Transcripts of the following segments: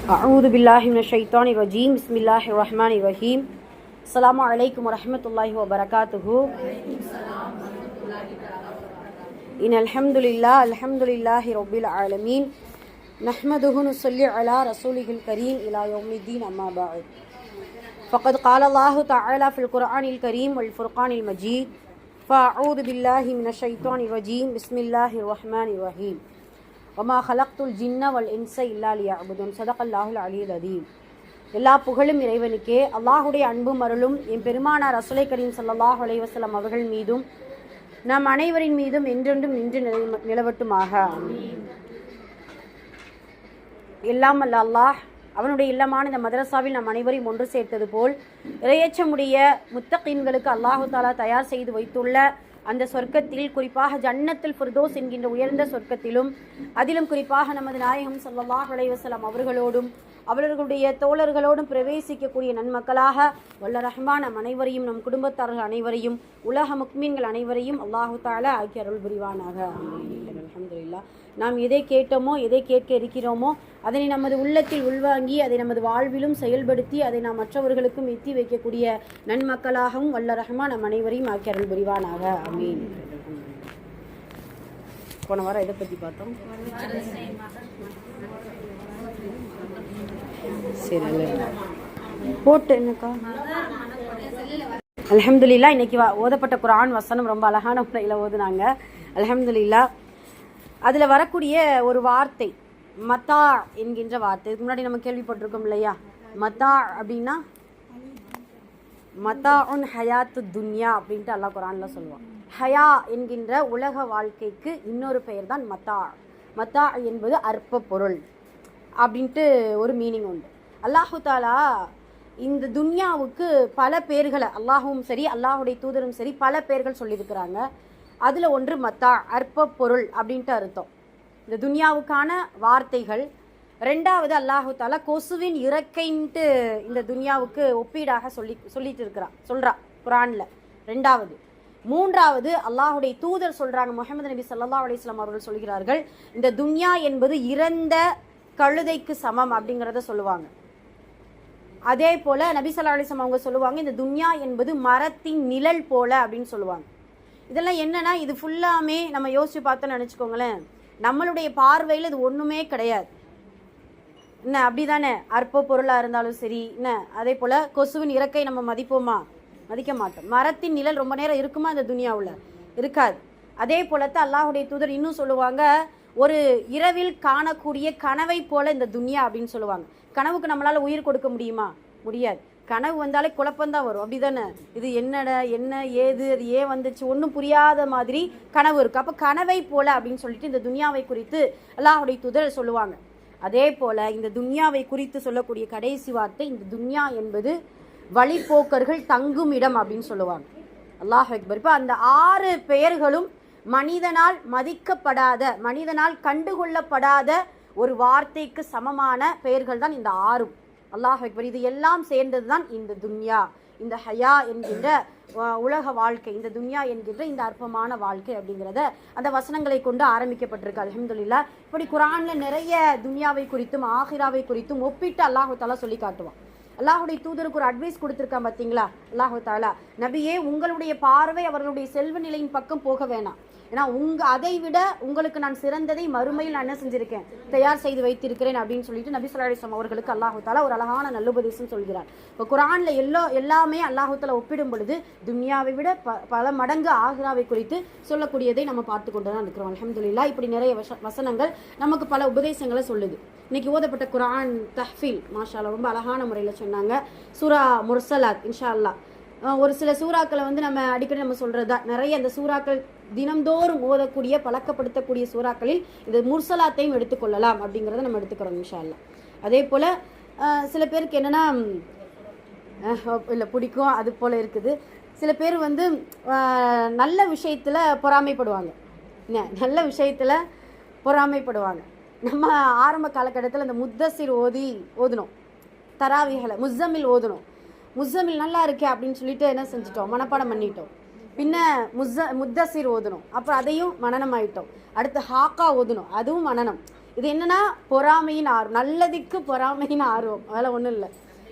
أعوذ بالله من الشيطان الرجيم بسم الله الرحمن الرحيم السلام عليكم ورحمة الله وبركاته إن الحمد لله رب العالمين نحمده نصلي على رسوله الكريم إلى يوم الدين أما بعد فقد قال الله تعالى في القرآن الكريم والفرقان المجيد فأعوذ بالله من الشيطان الرجيم بسم الله الرحمن الرحيم وما خلقت الجن والإنس إلا ليعبدون صدق الله العلي العظيم. எல்லா புகழும் இறைவனுக்கே. அல்லாஹுடைய அன்பும் அருளும் என் பெருமானார் ரசூலை கரீம் ஸல்லல்லாஹு அலைஹி வஸல்லம் அவர்கள் மீதும் நம் அனைவரின் மீதும் என்றென்றும் நின்று நிலவட்டுமாக. எல்லாம் அல்ல அல்லாஹ் அவனுடைய இல்லமான இந்த மதரசாவில் நம் அனைவரையும் ஒன்று சேர்த்தது போல் இறையச்சமுடைய முத்தகீன்களுக்கு அல்லாஹு தாலா தயார் செய்து வைத்துள்ள அந்த சொர்க்கத்தில், குறிப்பாக ஜன்னத்துல் ஃபிர்தௌஸ் என்கின்ற உயர்ந்த சொர்க்கத்திலும், அதிலும் குறிப்பாக நமது நாயகம் ஸல்லல்லாஹு அலைஹி வஸல்லம் அவர்களோடும் அவர்களுடைய தோழர்களோடும் பிரவேசிக்கக்கூடிய நன்மக்களாக வல்ல ரஹ்மான் நம் அனைவரையும், நம் குடும்பத்தார்கள் அனைவரையும், உலக முக்மீன்கள் அனைவரையும் அல்லாஹு தாலா ஆக்கி அருள் புரிவானாக. அல்ஹம்துலில்லாஹ். நாம் எதை கேட்டோமோ, எதை கேட்க இருக்கிறோமோ அதனை நமது உள்ளத்தில் உள்வாங்கி அதை நமது வாழ்விலும் செயல்படுத்தி அதை நாம் மற்றவர்களுக்கும் எத்தி வைக்கக்கூடிய நன்மக்களாகவும் வல்ல ரஹ்மான் நம் அனைவரையும் ஆக்கி அருள் புரிவானாக. ஆமீன். போன வாரம் எதை பற்றி பார்த்தோம்? சரி, போட்டு என்னக்கா அல்ஹம்துலில்லாஹ். இன்னைக்கு ஓதப்பட்ட குர்ஆன் வசனம் ரொம்ப அழகான முறையில் ஓதுனாங்க. அல்ஹம்துலில்லாஹ். அதில் வரக்கூடிய ஒரு வார்த்தை மத்தா என்கின்ற வார்த்தை, இதுக்கு முன்னாடி நம்ம கேள்விப்பட்டிருக்கோம் இல்லையா? மத்தா அப்படின்னா மத்தா உன் ஹயாத்து துன்யா அப்படின்ட்டு அல்லாஹ் குர்ஆனில் சொல்லுவான். ஹயா என்கின்ற உலக வாழ்க்கைக்கு இன்னொரு பெயர் தான் மத்தா. மத்தா என்பது அற்ப பொருள் அப்படின்ட்டு ஒரு மீனிங் உண்டு. அல்லாஹு தாலா இந்த துன்யாவுக்கு பல பேர்களை, அல்லாஹும் சரி அல்லாஹுடைய தூதரும் சரி பல பேர்கள் சொல்லியிருக்கிறாங்க. அதில் ஒன்று மத்தா, அற்ப பொருள் அப்படின்ட்டு அர்த்தம் இந்த துன்யாவுக்கான வார்த்தைகள். ரெண்டாவது அல்லாஹு தாலா கொசுவின் இறக்கைன்ட்டு இந்த துன்யாவுக்கு ஒப்பீடாக சொல்லிட்டு சொல்றா குர்ஆனில். ரெண்டாவது. மூன்றாவது அல்லாஹுடைய தூதர் சொல்றாங்க, முஹம்மது நபி ஸல்லல்லாஹு அலைஹி வஸல்லம் அவர்கள் சொல்கிறார்கள், இந்த துன்யா என்பது இறந்த கழுதைக்கு சமம் அப்படிங்கிறத சொல்லுவாங்க. அதே போல நபி ஸல்லல்லாஹு அலைஹி வஸல்லம் அவங்க சொல்லுவாங்க, இந்த துன்யா என்பது மரத்தின் நிழல் போல அப்படின்னு சொல்லுவாங்க. இதெல்லாம் என்னன்னா, இது ஃபுல்லாமே நம்ம யோசிச்சு பார்த்தோன்னு நினச்சிக்கோங்களேன், நம்மளுடைய பார்வையில் இது ஒன்றுமே கிடையாது. என்ன அப்படி தானே? அற்ப பொருளாக இருந்தாலும் சரி என்ன, அதே போல் கொசுவின் இறக்கை நம்ம மதிப்போமா? மதிக்க மாட்டோம். மரத்தின் நிழல் ரொம்ப நேரம் இருக்குமா இந்த துனியாவில்? இருக்காது. அதே போலத்தான் அல்லாஹுடைய தூதர் இன்னும் சொல்லுவாங்க, ஒரு இரவில் காணக்கூடிய கனவை போல இந்த துன்யா அப்படின்னு சொல்லுவாங்க. கனவுக்கு நம்மளால் உயிர் கொடுக்க முடியுமா? முடியாது. கனவு வந்தாலே குழப்பந்தான் வரும், அப்படி தானே? இது என்ன ஏது, அது ஏன் வந்துச்சு, ஒன்றும் புரியாத மாதிரி கனவு இருக்குது. அப்போ கனவை போல அப்படின்னு சொல்லிட்டு இந்த துன்யாவை குறித்து அல்லாஹுடைய தூதர் சொல்லுவாங்க. அதே போல் இந்த துன்யாவை குறித்து சொல்லக்கூடிய கடைசி வார்த்தை, இந்த துன்யா என்பது வழிபோக்கர்கள் தங்கும் இடம் அப்படின்னு சொல்லுவாங்க. அல்லாஹ் அக்பர். இப்போ அந்த 6 பெயர்களும் மனிதனால் மதிக்கப்படாத, மனிதனால் கண்டுகொள்ளப்படாத ஒரு வார்த்தைக்கு சமமான பெயர்கள் தான் இந்த 6. அல்லாஹ் அக்பர். இது எல்லாம் சேர்ந்தது தான் இந்த துன்யா, இந்த ஹயா என்கின்ற உலக வாழ்க்கை, இந்த துன்யா என்கின்ற இந்த அற்பமான வாழ்க்கை அப்படிங்கிறத அந்த வசனங்களை கொண்டு ஆரம்பிக்கப்பட்டிருக்கு. அல்ஹம்துலில்லாஹ். இப்படி குர்ஆனில் நிறைய துன்யாவை குறித்தும் ஆகிராவை குறித்தும் ஒப்பிட்டு அல்லாஹு தாலா சொல்லி காட்டுவான். அல்லாஹுடைய தூதருக்கு ஒரு அட்வைஸ் கொடுத்துருக்கான் பார்த்தீங்களா அல்லாஹு தாலா, நபியே உங்களுடைய பார்வை அவர்களுடைய செல்வ நிலையின் பக்கம் போக வேணாம், ஏன்னா அதை விட உங்களுக்கு நான் சிறந்ததை மறுமையில் நான் என்ன செஞ்சிருக்கேன், தயார் செய்து வைத்திருக்கிறேன் அப்படின்னு சொல்லிட்டு நபி ஸல்லல்லாஹு அலைஹி வஸல்லம் அவர்களுக்கு அல்லாஹு தாலா ஒரு அழகான நல்லுபதேசம் சொல்கிறார். இப்போ குர்ஆனில் எல்லாமே அல்லாஹு தாலா ஒப்பிடும் பொழுது துன்யாவை விட பல மடங்கு ஆகிராவை குறித்து சொல்லக்கூடியதை நம்ம பார்த்து கொண்டு தான் இருக்கிறோம். அல்ஹம்துலில்லாஹ். இப்படி நிறைய வசனங்கள் நமக்கு பல உபதேசங்களை சொல்லுது. இன்னைக்கு ஓதப்பட்ட குர்ஆன் தஹ்ஃபீல் மாஷா அல்லாஹ் ரொம்ப அழகான முறையில் சொன்னாங்க. சூரா முர்சலாத் இன்ஷா அல்லாஹ். ஒரு சில சூறாக்களை நம்ம அடிக்கடி நம்ம சொல்கிறது தான், நிறைய அந்த சூறாக்கள் தினந்தோறும் ஓதக்கூடிய பழக்கப்படுத்தக்கூடிய சூறாக்களில் இந்த முர்சலாத்தையும் எடுத்துக்கொள்ளலாம் அப்படிங்கிறத நம்ம எடுத்துக்கிறோம் இன்ஷா அல்லாஹ். அதே போல் சில பேருக்கு என்னென்னா இல்லை பிடிக்கும், அது போல் இருக்குது. சில பேர் நல்ல விஷயத்தில் பொறாமைப்படுவாங்க, நல்ல விஷயத்தில் பொறாமைப்படுவாங்க. நம்ம ஆரம்ப காலகட்டத்தில் இந்த முத்தசிர் ஓதணும், தராவிகளை முஸ்ஸமில் ஓதணும். முஸ்ஸமில் நல்லா இருக்கே அப்படின்னு சொல்லிட்டு என்ன செஞ்சிட்டோம், மனப்பாடம் பண்ணிட்டோம். பின்ன முத்தசிர் ஓதணும், அப்புறம் அதையும் மனனம் ஆயிட்டோம். அடுத்து ஹாக்கா ஓதணும், அதுவும் மனனம். இது என்னன்னா பொறாமையின் ஆர்வம், நல்லதுக்கு பொறாமையின் ஆர்வம், அதெல்லாம் ஒன்றும் இல்லை.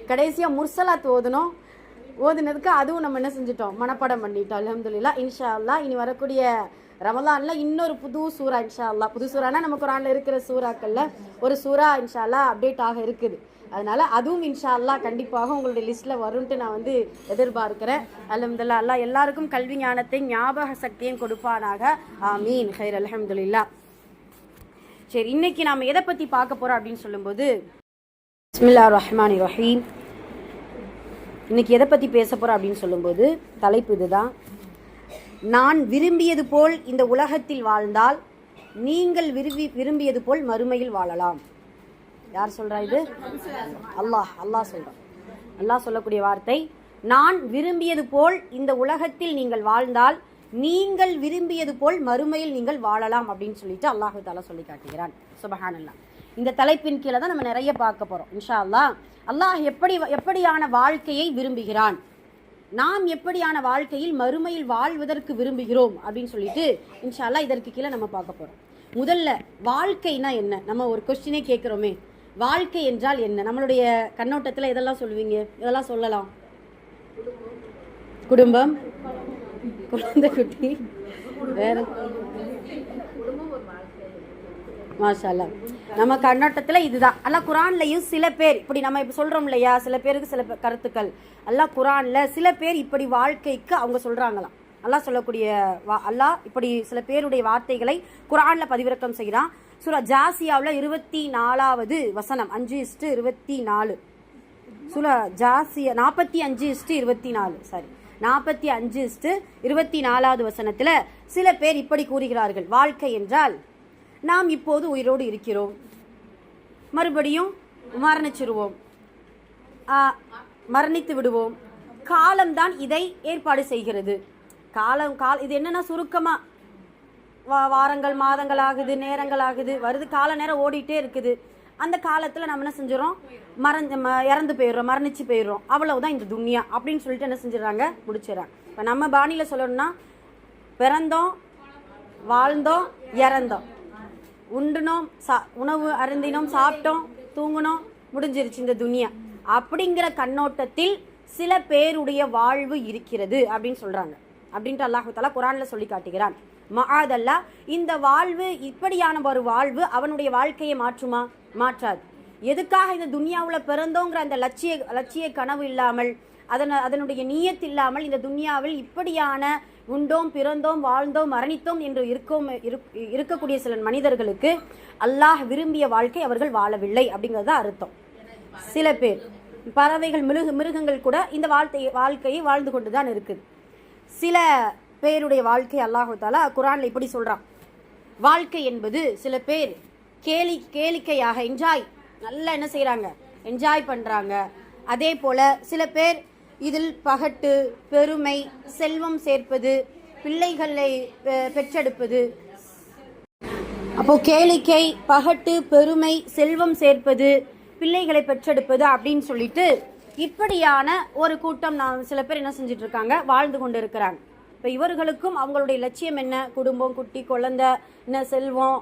கடைசியாக முர்சலாத் ஓதுனதுக்கு அதுவும் நம்ம என்ன செஞ்சிட்டோம், மனப்பாடம் பண்ணிட்டோம். அல்ஹம்துலில்லாஹ். இன்ஷா அல்லாஹ் இனி வரக்கூடிய ரமலானில் இன்னொரு புது சூறா இன்ஷா அல்லாஹ், புது சூறானா நம்ம குரானில் இருக்கிற சூறாக்களில் ஒரு சூறா இன்ஷா அல்லாஹ் அப்டேட் ஆக இருக்குது. அதனால் அதுவும் இன்ஷா அல்லாஹ் கண்டிப்பாக உங்களுடைய லிஸ்ட்டில் வரும்ன்ட்டு நான் வந்து எதிர்பார்க்கிறேன். அல்ஹம்துலில்லாஹ். அல்லாஹ் எல்லாருக்கும் கல்வி ஞானத்தை ஞாபக சக்தியும் கொடுப்பானாக. ஆமீன். ஹைர். அல்ஹம்துலில்லாஹ். சரி, இன்னைக்கு நாம் எதை பற்றி பார்க்க போகிறோம் அப்படின்னு சொல்லும்போது, பிஸ்மில்லாஹிர் ரஹ்மானிர் ரஹீம். இன்னைக்கு எதை பற்றி பேச போகிறோம் அப்படின்னு சொல்லும்போது தலைப்பு இதுதான். நான் விரும்பியது போல் இந்த உலகத்தில் வாழ்ந்தால் நீங்கள் விரும்பியது போல் மறுமையில் வாழலாம். யார் சொல்கிறா இது? அல்லாஹ் சொல்கிறான். அல்லாஹ் சொல்லக்கூடிய வார்த்தை, நான் விரும்பியது போல் இந்த உலகத்தில் நீங்கள் வாழ்ந்தால் நீங்கள் விரும்பியது போல் மறுமையில் நீங்கள் வாழலாம் அப்படின்னு சொல்லிட்டு அல்லாஹு தாலா சொல்லி காட்டுகிறான். சுபஹானல்லாஹ். இந்த தலைப்பின் கீழே தான் நம்ம நிறைய பார்க்க போகிறோம் இன்ஷா அல்லாஹ். அல்லாஹ் எப்படியான வாழ்க்கையை விரும்புகிறான், நாம் எப்படியான வாழ்க்கையில் மறுமையில் வாழ்வதற்கு விரும்புகிறோம் அப்படின்னு சொல்லிட்டு இன்ஷா அல்லாஹ் இதற்கு கீழே நம்ம பார்க்க போகிறோம். முதல்ல வாழ்க்கைனா என்ன, நம்ம ஒரு கொஸ்டினே கேட்குறோமே, வாழ்க்கை என்றால் என்ன? நம்மளுடைய கண்ணோட்டத்தில் இதெல்லாம் சொல்லுவீங்க, இதெல்லாம் சொல்லலாம். குடும்பம், குழந்தை குட்டி, வேற மாஷா அல்லாஹ். நம்ம கண்ணோட்டத்தில் இதுதான். அல்லாஹ் குரான்லையும் சில பேர் இப்படி நம்ம இப்போ சொல்கிறோம் இல்லையா, சில பேருக்கு சில கருத்துக்கள் அல்லாஹ் குரானில் சில பேர் இப்படி வாழ்க்கைக்கு அவங்க சொல்கிறாங்களாம். அல்லாஹ் சொல்லக்கூடிய அல்லாஹ் இப்படி சில பேருடைய வார்த்தைகளை குரானில் பதிவிறக்கம் செய்கிறான். சூரா ஜாசியாவில் 24வது வசனம் 5:24. சூரா ஜாசியா 45:24 சாரி 45:24வது வசனத்தில் சில பேர் இப்படி கூறுகிறார்கள், வாழ்க்கை என்றால் நாம் இப்போது உயிரோடு இருக்கிறோம், மறுபடியும் மரணிச்சிருவோம், மரணித்து விடுவோம், காலம்தான் இதை ஏற்பாடு செய்கிறது. இது என்னன்னா சுருக்கமாக வாரங்கள் மாதங்கள் ஆகுது, நேரங்கள் ஆகுது, வருது, கால நேரம் ஓடிட்டே இருக்குது. அந்த காலத்தில் நம்ம என்ன செஞ்சிடறோம், இறந்து போயிடுறோம், மரணிச்சு போயிடுறோம், அவ்வளவுதான் இந்த துன்யா அப்படின்னு சொல்லிட்டு என்ன செஞ்சிடறாங்க, முடிச்சிடறாங்க. இப்போ நம்ம பாணியில் சொல்லணும்னா பிறந்தோம், வாழ்ந்தோம், இறந்தோம், உண்டுனோம், உணவு அருந்தினோம், சாப்பிட்டோம், தூங்கினோம், முடிஞ்சிருச்சு இந்த துனியா அப்படிங்கிற கண்ணோட்டத்தில் சில பேருடைய வாழ்வு இருக்கிறது அப்படின்னு சொல்றாங்க. அப்படின்ட்டு அல்லாஹு தஆலா குர்ஆன்ல சொல்லி காட்டுகிறான். மஆதல்லா, இந்த வாழ்வு இப்படியான ஒரு வாழ்வு அவனுடைய வாழ்க்கையை மாற்றுமா? மாற்றாது. எதுக்காக இந்த துனியாவில் பிறந்தோங்கிற அந்த லட்சிய கனவு இல்லாமல், அதனுடைய நியத் இல்லாமல் இந்த துனியாவில் இப்படியான உண்டோம், பிறந்தோம், வாழ்ந்தோம், மரணித்தோம் என்று இருக்கக்கூடிய சில மனிதர்களுக்கு அல்லாஹ் விரும்பிய வாழ்க்கை அவர்கள் வாழவில்லை அப்படிங்கிறது அர்த்தம். சில பேர் பறவைகள், மிருகங்கள் கூட இந்த வாழ்க்கையை வாழ்ந்து கொண்டு தான் இருக்குது. சில பேருடைய வாழ்க்கை அல்லாஹு தஆலா குர்ஆன்ல இப்படி சொல்றான். வாழ்க்கை என்பது சில பேர் கேளிக்கையாக நல்லா என்ன செய்கிறாங்க, என்ஜாய் பண்ணுறாங்க. அதே போல் சில பேர் இதில் பகட்டு, பெருமை, செல்வம் சேர்ப்பது, பிள்ளைகளை பெற்றெடுப்பது. அப்போ கேளிக்கை, பகட்டு, பெருமை, செல்வம் சேர்ப்பது, பிள்ளைகளை பெற்றெடுப்பது அப்படின்னு சொல்லிட்டு இப்படியான ஒரு கூட்டம் சில பேர் என்ன செஞ்சுட்டு இருக்காங்க, வாழ்ந்து கொண்டு இருக்கிறாங்க. இப்போ இவர்களுக்கும் அவங்களுடைய லட்சியம் என்ன, குடும்பம், குட்டி, குழந்தை, என்ன செல்வம்,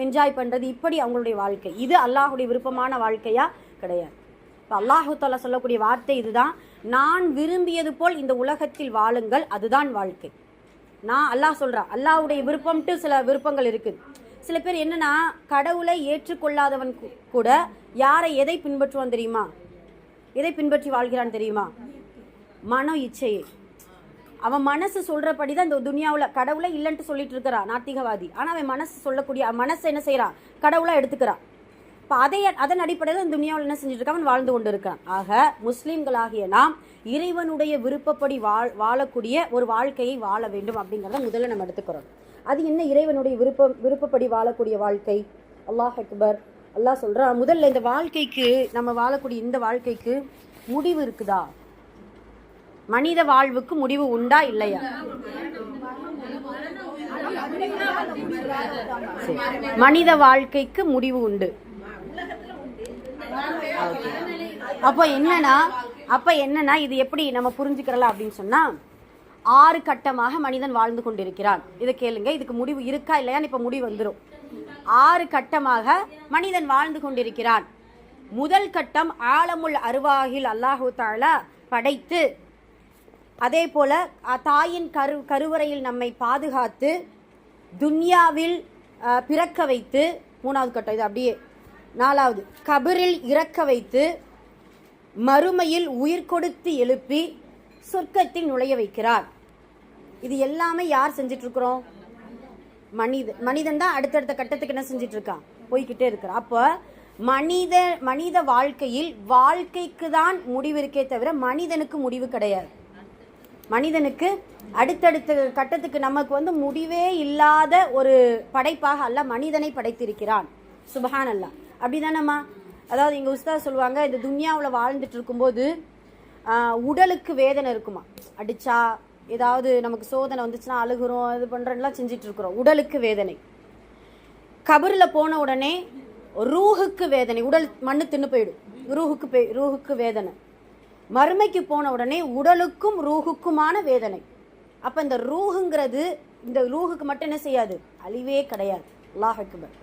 என்ஜாய் பண்ணுறது, இப்படி அவங்களுடைய வாழ்க்கை. இது அல்லாஹுடைய விருப்பமான வாழ்க்கையா? கிடையாது. இப்போ அல்லாஹு தஆலா சொல்லக்கூடிய வார்த்தை இதுதான், நான் விரும்பியது போல் இந்த உலகத்தில் வாழுங்கள், அதுதான் வாழ்க்கை. அல்லாஹ் சொல்கிறான். அல்லாஹுடைய விருப்பம்ட்டு சில விருப்பங்கள் இருக்குது. சில பேர் என்னன்னா, கடவுளை ஏற்றுக்கொள்ளாதவன் கூட எதை பின்பற்றுவான் தெரியுமா? எதை பின்பற்றி வாழ்கிறான் தெரியுமா? மன இச்சையை. அவன் மனசு சொல்கிறபடி தான் இந்த துனியாவில் கடவுளை இல்லைன்ட்டு சொல்லிட்டு இருக்கிறான் நாத்திகவாதி. ஆனால் அவன் மனசை என்ன செய்கிறான், கடவுளாக எடுத்துக்கிறான். இப்போ அதன் அடிப்படையில் இந்த துனியாவில் என்ன செஞ்சுட்டு இருக்கான், அவன் வாழ்ந்து கொண்டு இருக்கான். ஆக முஸ்லீம்களாகிய நாம் இறைவனுடைய விருப்பப்படி வாழக்கூடிய ஒரு வாழ்க்கையை வாழ வேண்டும் அப்படிங்கிறத முதல்ல நம்ம எடுத்துக்கிறோம். அது என்ன இறைவனுடைய விருப்பப்படி வாழக்கூடிய வாழ்க்கை? அல்லாஹ் அக்பர். அல்லாஹ் சொல்கிறான், முதல்ல இந்த வாழ்க்கைக்கு, நம்ம வாழக்கூடிய இந்த வாழ்க்கைக்கு முடிவு இருக்குதா? மனித வாழ்வுக்கு முடிவு உண்டா இல்லையா? மனித வாழ்க்கைக்கு முடிவு உண்டு. அப்போ என்னன்னா இது எப்படி நம்ம புரிஞ்சுக்கிறலாம் அப்படின்னு சொன்னா, 6 கட்டமாக மனிதன் வாழ்ந்து கொண்டிருக்கிறான். இதை கேளுங்க, இதுக்கு முடிவு இருக்கா இல்லையான்னு இப்ப முடிவு வந்துடும். 6 கட்டமாக மனிதன் வாழ்ந்து கொண்டிருக்கிறான். முதல் கட்டம் ஆலமுல் அருவாகில் அல்லாஹு தஆலா படைத்து, அதே போல தாயின் கருவறையில் நம்மை பாதுகாத்து, துன்யாவில் பிறக்க வைத்து, 3வது கட்டம் இது. அப்படியே 4வது கபரில் இறக்க வைத்து, மறுமையில் உயிர் கொடுத்து எழுப்பி சொர்க்கத்தில் நுழைய வைக்கிறார். இது எல்லாமே யார் செஞ்சிட்டு இருக்கிறோம்? மனிதன் தான் அடுத்தடுத்த கட்டத்துக்கு என்ன செஞ்சிட்டு இருக்கான்? போய்கிட்டே இருக்கிறான். அப்போ மனித வாழ்க்கைக்கு தான் முடிவு இருக்கே தவிர மனிதனுக்கு முடிவு கிடையாது. மனிதனுக்கு அடுத்தடுத்த கட்டத்துக்கு நமக்கு முடிவே இல்லாத ஒரு படைப்பாக அல்லாஹ் மனிதனை படைத்திருக்கிறான். சுபஹான் அல்லாஹ். அப்படிதானம்மா? அதாவது எங்கள் உஸ்தாத் சொல்லுவாங்க, இந்த துன்யாவில் வாழ்ந்துட்டு இருக்கும்போது உடலுக்கு வேதனை இருக்குமா, அடிச்சா ஏதாவது நமக்கு சோதனை வந்துச்சுன்னா அழுகுறோம், இது பண்ணுறோம்லாம் செஞ்சிட்டு இருக்கிறோம், உடலுக்கு வேதனை. கபரில் போன உடனே ரூஹுக்கு வேதனை, உடல் மண்ணு தின்னு போயிடும், ரூஹுக்கு வேதனை. மறுமைக்கு போன உடனே உடலுக்கும் ரூஹுக்குமான வேதனை. அப்போ இந்த ரூஹுங்கிறது இந்த ரூஹுக்கு மட்டும் என்ன செய்யாது? அழிவே கிடையாது. அல்லாஹ் அக்பர்.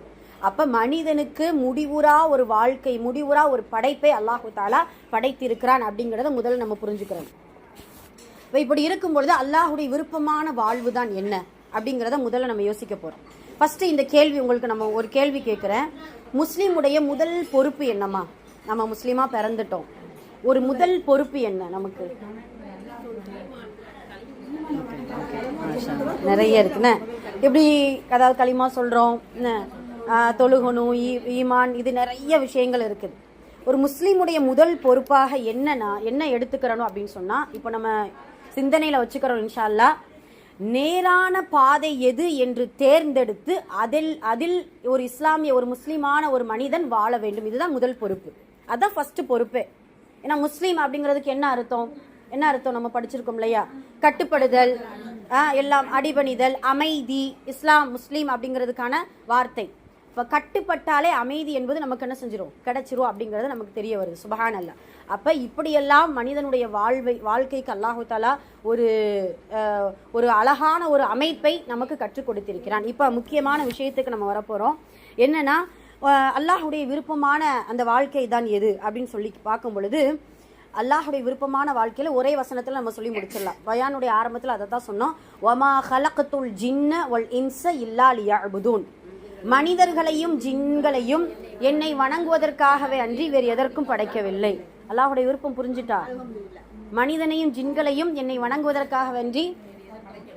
அப்போ மனிதனுக்கு முடிவுறா ஒரு வாழ்க்கை, முடிவுறா ஒரு படைப்பை அல்லாஹு தஆலா படைத்திருக்கிறான் அப்படிங்கிறத முதல்ல நம்ம புரிஞ்சுக்கிறோம். இப்போ இப்படி இருக்கும்பொழுது அல்லாஹுடைய விருப்பமான வாழ்வு தான் என்ன அப்படிங்கிறத முதல்ல நம்ம யோசிக்க போகிறோம். ஃபஸ்ட்டு இந்த கேள்வி உங்களுக்கு நம்ம ஒரு கேள்வி கேட்குறேன். முஸ்லீமுடைய முதல் பொறுப்பு என்னம்மா? நம்ம முஸ்லீமாக பிறந்துட்டோம், ஒரு முதல் பொறுப்பு என்ன நமக்கு? நிறைய இருக்குண்ணே. எப்படி அதாவது களிமா சொல்கிறோம், தொழுகணும், ஈமான், இது நிறைய விஷயங்கள் இருக்குது. ஒரு முஸ்லீமுடைய முதல் பொறுப்பாக என்ன எடுத்துக்கிறணும் அப்படின்னு சொன்னால், இப்போ நம்ம சிந்தனையில் வச்சுக்கிறோம் இன்ஷா அல்லாஹ், நேரான பாதை எது என்று தேர்ந்தெடுத்து அதில் ஒரு இஸ்லாமிய ஒரு முஸ்லீமான ஒரு மனிதன் வாழ வேண்டும். இதுதான் முதல் பொறுப்பு. அதுதான் ஃபர்ஸ்ட் பொறுப்பே. ஏன்னா முஸ்லீம் அப்படிங்கிறதுக்கு என்ன அர்த்தம் நம்ம படிச்சிருக்கோம் இல்லையா? கட்டுப்படுதல், எல்லாம் அடிபணிதல், அமைதி. இஸ்லாம் முஸ்லீம் அப்படிங்கிறதுக்கான வார்த்தை. இப்போ கட்டுப்பட்டாலே அமைதி என்பது நமக்கு என்ன செஞ்சிடும்? கிடைச்சிரும் அப்படிங்கிறது நமக்கு தெரிய வருது. சுபஹான் அல்லாஹ். அப்போ இப்படியெல்லாம் மனிதனுடைய வாழ்க்கைக்கு அல்லாஹு தஆலா ஒரு அழகான ஒரு அமைப்பை நமக்கு கற்றுக் கொடுத்திருக்கிறான். இப்போ முக்கியமான விஷயத்துக்கு நம்ம வரப்போகிறோம். என்னன்னா, அல்லாஹுடைய விருப்பமான அந்த வாழ்க்கை தான் எது அப்படின்னு சொல்லி பார்க்கும் பொழுது, அல்லாஹுடைய விருப்பமான வாழ்க்கையில் ஒரே வசனத்தில் நம்ம சொல்லி முடிச்சிடலாம். பயானுடைய ஆரம்பத்தில் அதை தான் சொன்னோம். வமா ஹலக்துல் ஜின்ன வல் இன்ஸ இல்லா லியஅ்புதூன். மனிதர்களையும் ஜின்களையும் என்னை வணங்குவதற்காகவே அன்றி வேறு எதற்கும் படைக்கவில்லை. அல்லாஹுடைய விருப்பம் புரிஞ்சுட்டா? மனிதனையும் ஜின்களையும் என்னை வணங்குவதற்காகவன்றி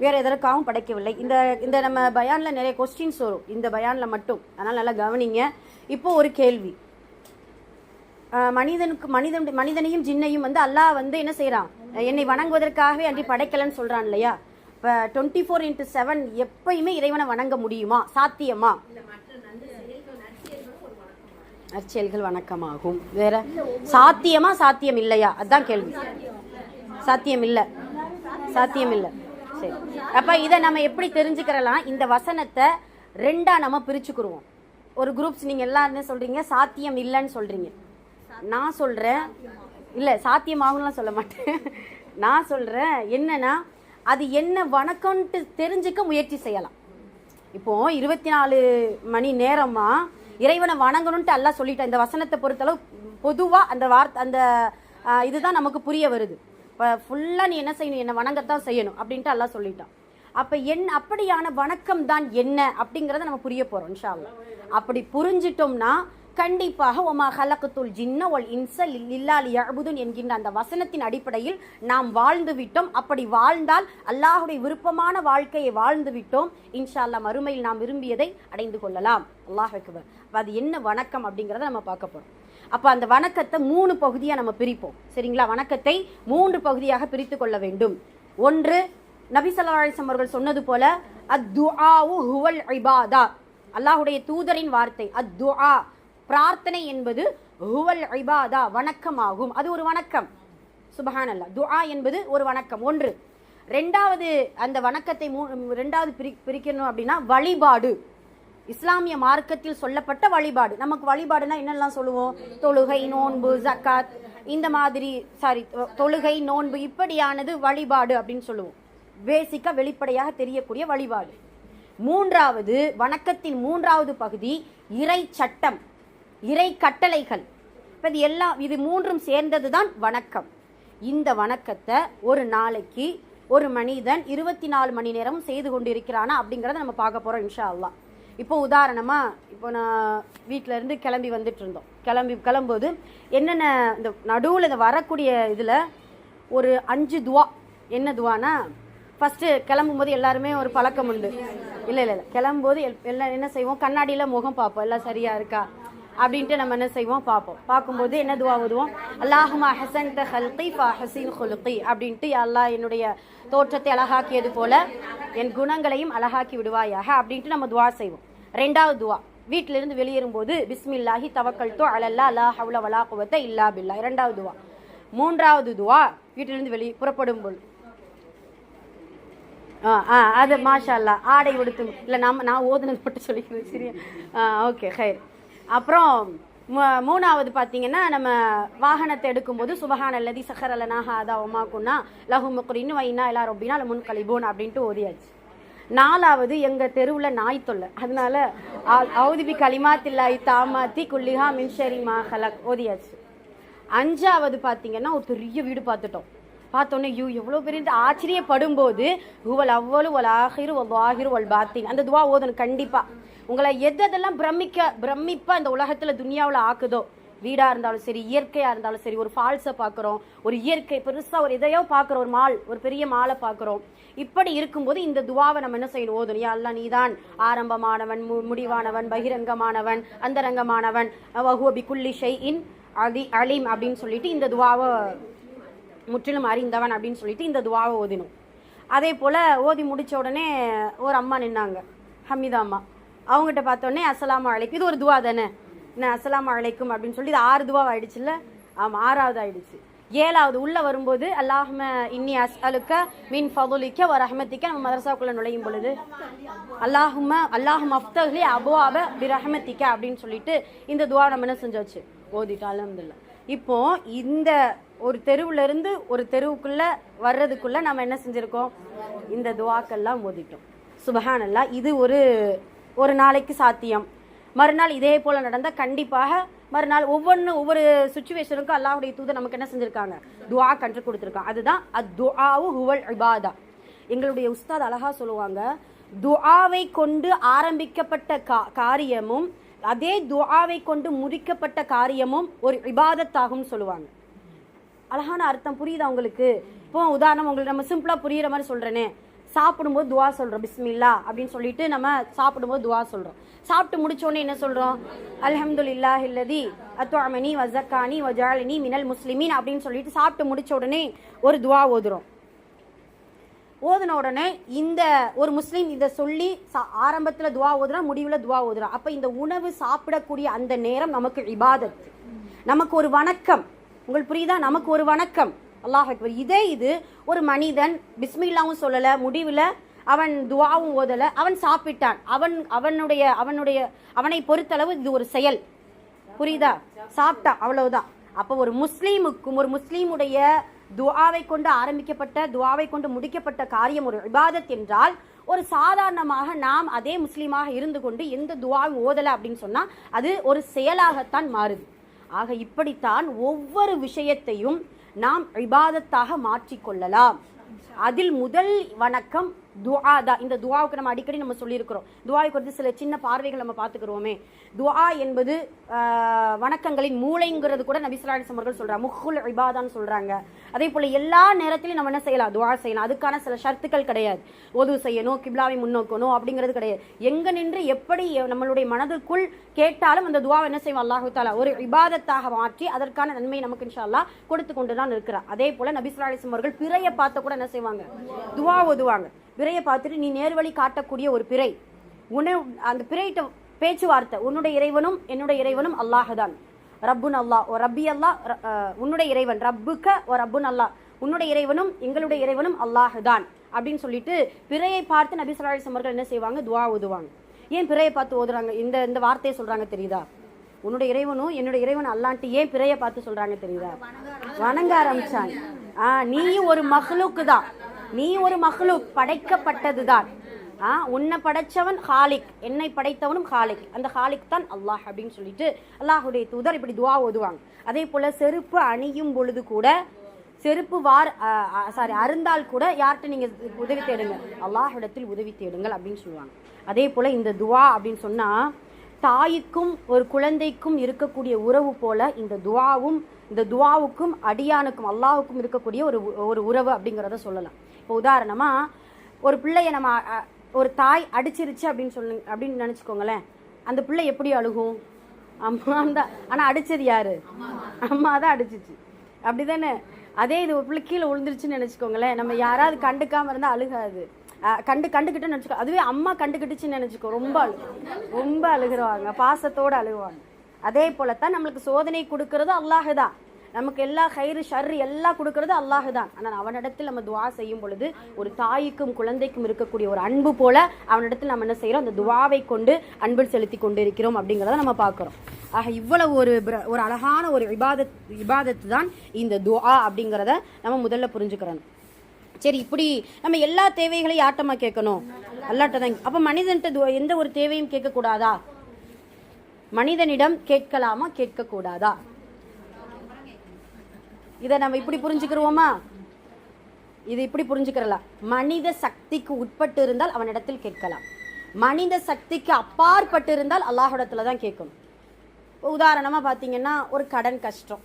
வேறு எதற்காகவும் படைக்கவில்லை. இந்த நம்ம பயானில் நிறைய கொஸ்டின்ஸ் வரும், இந்த பயானில் மட்டும். அதனால் நல்லா கவனிங்க. இப்போ ஒரு கேள்வி. மனிதனையும் ஜின்னையும் அல்லாஹ் என்ன செய்கிறான்? என்னை வணங்குவதற்காகவே அன்றி படைக்கலன்னு சொல்கிறான் இல்லையா? இப்போ 24/7 எப்பயுமே இறைவனை வணங்க முடியுமா? சாத்தியமா? நற்செயல்கள் வணக்கமாகும். வேற சாத்தியமா? சாத்தியம் இல்லையா? அதுதான் கேள்வி. சாத்தியம் இல்லை. சரி, அப்ப இதை நம்ம எப்படி தெரிஞ்சுக்கிறலாம்? இந்த வசனத்தை 2ஆ நம்ம பிரிச்சுக்குருவோம். ஒரு குரூப்ஸ் நீங்க எல்லாரும் என்ன சொல்றீங்க? சாத்தியம் இல்லைன்னு சொல்றீங்க. நான் சொல்றேன் இல்லை, சாத்தியமாகும்லாம் சொல்ல மாட்டேன். நான் சொல்றேன் என்னன்னா, அது என்ன வணக்கம்ட்டு தெரிஞ்சுக்க முயற்சி செய்யலாம். இப்போ 24 மணி நேரமா இறைவனை வணங்கணும்ட்டு அல்லாஹ் சொல்லிட்டான். இந்த வசனத்தை பொறுத்தளவு பொதுவாக அந்த அந்த இதுதான் நமக்கு புரிய வருது. இப்போ ஃபுல்லாக நீ என்ன செய்யணும்? என்னை வணங்கத்தான் செய்யணும் அப்படின்ட்டு அல்லாஹ் சொல்லிட்டான். அப்போ அப்படியான வணக்கம் தான் என்ன அப்படிங்கிறத நம்ம புரிய போகிறோம் இன்ஷா அல்லாஹ். அப்படி புரிஞ்சிட்டோம்னா கண்டிப்பாக ஒமா ஹலக்துல் ஜின்ன வல் இன்ஸ இல்லா லியஅ்புதூன் என்கின்ற அந்த வசனத்தின் அடிப்படையில் நாம் வாழ்ந்து விட்டோம். அப்படி வாழ்ந்தால் அல்லாஹுடைய விருப்பமான வாழ்க்கையை வாழ்ந்து விட்டோம். இன்ஷா அல்லாஹ் மறுமையில் நாம் விரும்பியதை அடைந்து கொள்ளலாம். அல்லாஹ் அக்பர். அது என்ன வணக்கம் அப்படிங்கிறத நம்ம பார்க்க போகிறோம். அப்போ அந்த வணக்கத்தை 3 பகுதியாக நம்ம பிரிப்போம். சரிங்களா? வணக்கத்தை 3 பகுதியாக பிரித்து கொள்ள வேண்டும். ஒன்று, நபி ஸல்லல்லாஹு அலைஹி வஸல்லம் அவர்கள் சொன்னது போல அத்துஆஉ ஹுவல் இபாதா. அல்லாஹுடைய தூதரின் வார்த்தை. அத்துஆ பிரார்த்தனை என்பது ஹுவல் இபாதா வணக்கமாகும். அது ஒரு வணக்கம். சுப்ஹானல்லாஹ். துஆ என்பது ஒரு வணக்கம். ஒன்று. ரெண்டாவது, அந்த வணக்கத்தை ரெண்டாவது பிரிக்கணும் அப்படின்னா வழிபாடு. இஸ்லாமிய மார்க்கத்தில் சொல்லப்பட்ட வழிபாடு. நமக்கு வழிபாடுனா என்னெல்லாம் சொல்லுவோம்? தொழுகை, நோன்பு, ஜக்காத், இந்த மாதிரி தொழுகை, நோன்பு இப்படியானது வழிபாடு அப்படின்னு சொல்லுவோம். பேசிக்காக வெளிப்படையாக தெரியக்கூடிய வழிபாடு. மூன்றாவது, வணக்கத்தின் மூன்றாவது பகுதி இறை சட்டம், இறை கட்டளைகள். இப்போ இது மூன்றும் சேர்ந்தது தான் வணக்கம். இந்த வணக்கத்தை ஒரு நாளைக்கு ஒரு மனிதன் 24 மணி நேரம் செய்து கொண்டிருக்கிறானா அப்படிங்கிறத நம்ம பார்க்க போகிறோம் இன்ஷா அல்லாஹ். இப்போ உதாரணமாக, இப்போ நான் வீட்டிலேருந்து கிளம்பி வந்துட்டு இருந்தோம். கிளம்பும்போது என்னென்ன இந்த நடுவில் இந்த வரக்கூடிய இதில் ஒரு 5 துவா. என்ன துவானா, ஃபஸ்ட்டு கிளம்பும்போது எல்லாருமே ஒரு பழக்கம் உண்டு. இல்லை கிளம்பும்போது எல்லாம் என்ன செய்வோம், கண்ணாடியில் முகம் பார்ப்போம், எல்லாம் சரியாக இருக்கா அப்படின்ட்டு நம்ம என்ன செய்வோம் பார்ப்போம். பார்க்கும்போது என்ன துவா ஓதுவோம், அல்லாஹும்ம அஹ்ஸன்த ஹல்கி ஃபஅஹ்ஸின் குலுகி அப்படின்ட்டு, அல்லாஹ் என்னுடைய தோற்றத்தை அழகாக்கியது போல என் குணங்களையும் அழகாக்கி விடுவாயாக அப்படின்ட்டு நம்ம துவா செய்வோம். ரெண்டாவது துவா, வீட்டிலிருந்து வெளியேறும்போது பிஸ்மில்லாஹி தவக்கல்து அலல்லா லா ஹவ்ல வலா குவத்த இல்லா பில்லா, இரண்டாவது துவா. மூன்றாவது துவா, வீட்டிலிருந்து புறப்படும் போது அது மாஷா அல்லாஹ் ஆடை உடுத்து, இல்லை நான் ஓதுனது மட்டும் சொல்லிக்கிறேன், சரியா? ஓகே ஹைர். அப்புறம் மூணாவது பார்த்தீங்கன்னா, நம்ம வாகனத்தை எடுக்கும்போது சுபஹானல்லதி சஹரலனா ஹாதா வமா குன்னா லஹு முக்ரின்னு வைனா எல்லா ரொப்பினா முன் கலிபோன் அப்படின்ட்டு ஓதியாச்சு. நாலாவது, எங்கள் தெருவில் நாய் தொல்லை, அதனால அவுதிபி கலிமாத்தில்லாய் தாமாத்தி குல்லிஹா மின்ஷரி மா ஹலக் ஓதியாச்சு. அஞ்சாவது பார்த்தீங்கன்னா, ஒரு பெரிய வீடு பார்த்தோன்னே எவ்வளோ பெரிய ஆச்சரியப்படும் போது ஹுவல் அவ்வளவு வல் ஆஹிரு வல் வாஹிரு வல் பாத்தின் அந்த துவா ஓதணும் கண்டிப்பாக. உங்களை எதெல்லாம் பிரமிப்பாக இந்த உலகத்தில் துனியாவில் ஆக்குதோ, வீடாக இருந்தாலும் சரி, இயற்கையாக இருந்தாலும் சரி, ஒரு ஃபால்ஸை பார்க்குறோம், ஒரு இயற்கை பெருசாக ஒரு இதையோ பார்க்குறோம், ஒரு பெரிய மாலை பார்க்குறோம். இப்படி இருக்கும்போது இந்த துவாவை நம்ம என்ன செய்யணும், ஓதணும். யா அல்லாஹ், நீதான் ஆரம்பமானவன், முடிவானவன், பகிரங்கமானவன், அந்தரங்கமானவன், வஹுவ பிகுல்லி ஷைஇன் அலீம் அப்படின்னு சொல்லிட்டு இந்த துவாவை முற்றிலும் அறிந்தவன் அப்படின்னு சொல்லிட்டு இந்த துவாவை ஓதினோம். அதே போல் ஓதி முடித்த உடனே ஒரு அம்மா நின்னாங்க, ஹமீதா அம்மா. அவங்ககிட்ட பார்த்தோன்னே அஸ்ஸலாமு அலைக்கும், இது ஒரு துவா தானே, என்ன அஸ்ஸலாமு அலைக்கும் அப்படின்னு சொல்லி இது 6 துவா ஆயிடுச்சுல்ல? ஆமாம், 6வது ஆயிடுச்சு. 7வது உள்ள வரும்போது அல்லாஹும்ம இன்னி அஸ்அலுக்க மின் ஃபதுலிக்க வ ரஹ்மத்திக்க, நம்ம மதரசாக்குள்ளே நுழையும் பொழுது அல்லாஹும்ம அஃப்தஹ்லி அபுவாப பிரஹ்மத்திக்க அப்படின்னு சொல்லிட்டு இந்த துவா நம்ம என்ன செஞ்சாச்சு, ஓதிட்டோம். அல்ஹம்துலில்லாஹ். இப்போ இந்த ஒரு தெருவுலேருந்து ஒரு தெருவுக்குள்ளே வர்றதுக்குள்ளே நம்ம என்ன செஞ்சுருக்கோம், இந்த துவாக்கெல்லாம் ஓதிட்டோம். சுபஹானல்லாஹ். இது ஒரு நாளைக்கு சாத்தியம். மறுநாள் இதே போல் நடந்தால் கண்டிப்பாக மறுநாள் ஒவ்வொரு சுச்சுவேஷனுக்கும் அல்லாஹ்வுடைய தூதர் நமக்கு என்ன செஞ்சுருக்காங்க, துவா கற்றுக் கொடுத்துருக்காங்க. அதுதான் அத்துஆவு ஹுவல் இபாதா. எங்களுடைய உஸ்தாத் அழகா சொல்லுவாங்க, துஆவை கொண்டு ஆரம்பிக்கப்பட்ட காரியமும் அதே துஆவை கொண்டு முடிக்கப்பட்ட காரியமும் ஒரு இபாதத்தாகும் சொல்லுவாங்க. அழகான அர்த்தம் புரியுதா உங்களுக்கு? இப்போ உதாரணம் உங்களுக்கு நம்ம சிம்பிளாக புரியுற மாதிரி சொல்கிறேனே, சாப்பிடும்போது துவா சொல்கிறோம், பிஸ்மில்லா அப்படின்னு சொல்லிட்டு நம்ம சாப்பிடும்போது துவா சொல்கிறோம். சாப்பிட்டு முடிச்சோடனே என்ன சொல்கிறோம், அல்ஹம்துலில்லாஹில்லதி அத்அமனி வஸக்கானி வஜஅலனி மினல் முஸ்லிமீன் அப்படின்னு சொல்லிட்டு சாப்பிட்டு முடிச்ச உடனே ஒரு துவா ஓதுறோம். ஓதுன உடனே இந்த ஒரு முஸ்லீம் இதை சொல்லி ஆரம்பத்தில் துவா ஓதுறான், முடிவில் துவா ஓதுறான். அப்போ இந்த உணவு சாப்பிடக்கூடிய அந்த நேரம் நமக்கு இபாதத், நமக்கு ஒரு வணக்கம். உங்களுக்கு புரியுதா? நமக்கு ஒரு வணக்கம். அல்லாஹ் அக்பர். இது ஒரு மனிதன் பிஸ்மில்லாவும் சொல்லலை, முடிவில் அவன் துவாவும் ஓதலை, அவன் சாப்பிட்டான், அவனை பொறுத்தளவு இது ஒரு செயல். புரியுதா? சாப்பிட்டான், அவ்வளவுதான். அப்போ ஒரு முஸ்லீமுக்கும் ஒரு முஸ்லீமுடைய துஆவை கொண்டு ஆரம்பிக்கப்பட்ட துஆவை கொண்டு முடிக்கப்பட்ட காரியம் ஒரு இபாதத் என்றால், ஒரு சாதாரணமாக நாம் அதே முஸ்லீமாக இருந்து கொண்டு எந்த துஆவும் ஓதலை அப்படின்னு சொன்னால் அது ஒரு செயலாகத்தான் மாறுது. ஆக இப்படித்தான் ஒவ்வொரு விஷயத்தையும் நாம் இபாதத்தாக மாற்றிக்கொள்ளலாம். அதில் முதல் வணக்கம் துஆ தான். இந்த துஆவுக்கு நம்ம அடிக்கடி நம்ம சொல்லியிருக்கிறோம். துஆவை குறித்து சில சின்ன பார்வைகள் நம்ம பார்த்துக்கிறோமே. துஆ என்பது வணக்கங்களின் மூளைங்கிறது கூட நபி ஸல்லல்லாஹு அலைஹி வஸல்லம் அவர்கள் சொல்றாங்க, முஹ்ல் இபாதான்னு சொல்றாங்க. அதே போல எல்லா நேரத்திலையும் நம்ம என்ன செய்யலாம், துஆ செய்யலாம். அதுக்கான சில ஷர்த்துக்கள் கிடையாது. ஒது செய்யணும், கிப்லாவை முன்னோக்கணும் அப்படிங்கிறது கிடையாது. எங்க நின்று எப்படி நம்மளுடைய மனதுக்குள் கேட்டாலும் அந்த துஆவை என்ன செய்வோம், அல்லாஹ் தஆலா ஒரு இபாதத்தாக மாற்றி அதற்கான நன்மை நமக்கு இன்ஷா அல்லாஹ் கொடுத்து கொண்டு தான் இருக்கிறார். அதே போல நபி ஸல்லல்லாஹு அலைஹி வஸல்லம் அவர்கள் பிறையை பார்த்து கூட என்ன செய்வாங்க, துஆ ஓதுவாங்க. பிறையை பார்த்துட்டு நீ நேர்வழி காட்டக்கூடிய ஒரு பிறை, அந்த பிறையிட்ட பேச்சுவார்த்தை, உன்னுடைய இறைவனும் என்னுடைய இறைவனும் அல்லாஹ் தான். ரப்புன் அல்லாஹ் ஓ ரப்பி அல்லாஹ், உன்னுடைய இறைவன் ரப்புக்க ஓ ரப்புன் அல்லாஹ், உன்னுடைய இறைவனும் எங்களுடைய இறைவனும் அல்லாஹ் தான் அப்படின்னு சொல்லிட்டு பிறையை பார்த்து நபி ஸல்லல்லாஹு அலைஹி வஸல்லம் அவர்கள் என்ன செய்வாங்க, துஆ ஓதுவாங்க. ஏன் பிறையை பார்த்து ஓதுறாங்க, இந்த வார்த்தையை சொல்றாங்க தெரியுதா? உன்னுடைய இறைவனும் என்னுடைய இறைவன் அல்லான்ட்டு ஏன் பிறையை பார்த்து சொல்றாங்க தெரியுதா? வணங்க ஆரம்பிச்சாங்க. நீயும் ஒரு மஹ்லூக் தான், நீ ஒரு மஹ்லூக், படைக்கப்பட்டது தான். உன்னை படைச்சவன் ஹாலிக், என்னை படைத்தவனும் ஹாலிக், அந்த ஹாலிக் தான் அல்லாஹ் அப்படின்னு சொல்லிட்டு அல்லாஹுடைய தூதர் இப்படி துவா ஓதுவாங்க. அதே போல் செருப்பு அணியும் பொழுது கூட, செருப்பு அருந்தால் கூட யார்கிட்ட நீங்கள் உதவி தேடுங்க, அல்லாஹ்விடத்தில் உதவி தேடுங்கள் அப்படின்னு சொல்லுவாங்க. அதே போல் இந்த துவா அப்படின்னு சொன்னால் தாய்க்கும் ஒரு குழந்தைக்கும் இருக்கக்கூடிய உறவு போல இந்த துவாவுக்கும் அடியானுக்கும் அல்லாஹுக்கும் இருக்கக்கூடிய ஒரு உறவு அப்படிங்கிறத சொல்லலாம். இப்போ உதாரணமாக ஒரு பிள்ளைய நம்ம ஒரு தாய் அடிச்சிருச்சு அப்படின்னு நினச்சிக்கோங்களேன். அந்த பிள்ளை எப்படி அழுகும்? அம்மா தான். ஆனால் அடித்தது யாரு? அம்மா தான் அடிச்சிச்சு, அப்படி தானே? அதே இது ஒரு பிள்ளை கீழே விழுந்துருச்சுன்னு நினச்சிக்கோங்களேன், நம்ம யாராவது கண்டுக்காமல் இருந்தால் அழுகாது. கண்டுக்கிட்டேன்னு நினச்சிக்கோ. அதுவே அம்மா கண்டுக்கிட்டுச்சுன்னு நினச்சிக்கோ, ரொம்ப அழுகிறவாங்க, பாசத்தோடு அழுகுவாங்க. அதே போலத்தான் நம்மளுக்கு சோதனை கொடுக்கறது அல்லாஹ் தான். நமக்கு எல்லா கயிறு ஷர்ரு எல்லாம் கொடுக்கறது அல்லாஹ் தான். ஆனால் அவனிடத்தில் நம்ம துவா செய்யும் பொழுது ஒரு தாய்க்கும் குழந்தைக்கும் இருக்கக்கூடிய ஒரு அன்பு போல அவனிடத்தில் நம்ம என்ன செய்கிறோம், அந்த துவாவை கொண்டு அன்பில் செலுத்தி கொண்டு இருக்கிறோம் அப்படிங்கிறத நம்ம பார்க்குறோம். ஆக இவ்வளவு ஒரு அழகான ஒரு இபாதத்து தான் இந்த துவா அப்படிங்கிறத நம்ம முதல்ல புரிஞ்சுக்கிறோம். சரி, இப்படி நம்ம எல்லா தேவைகளையும் யார்ட்டமா கேட்கணும்? அல்லாட்ட தான். அப்போ மனிதன்ட்ட எந்த ஒரு தேவையும் கேட்கக்கூடாதா? மனிதனிடம் கேட்கலாமா, கேட்கக்கூடாதா? இதை நம்ம இப்படி புரிஞ்சுக்கிறோமா? இது இப்படி புரிஞ்சுக்கிறலாம். மனித சக்திக்கு உட்பட்டு இருந்தால் அவனிடத்தில் கேட்கலாம், மனித சக்திக்கு அப்பாற்பட்டு இருந்தால் அல்லாஹ்விடத்துல தான் கேட்கணும். உதாரணமாக பார்த்தீங்கன்னா ஒரு கடன் கஷ்டம்,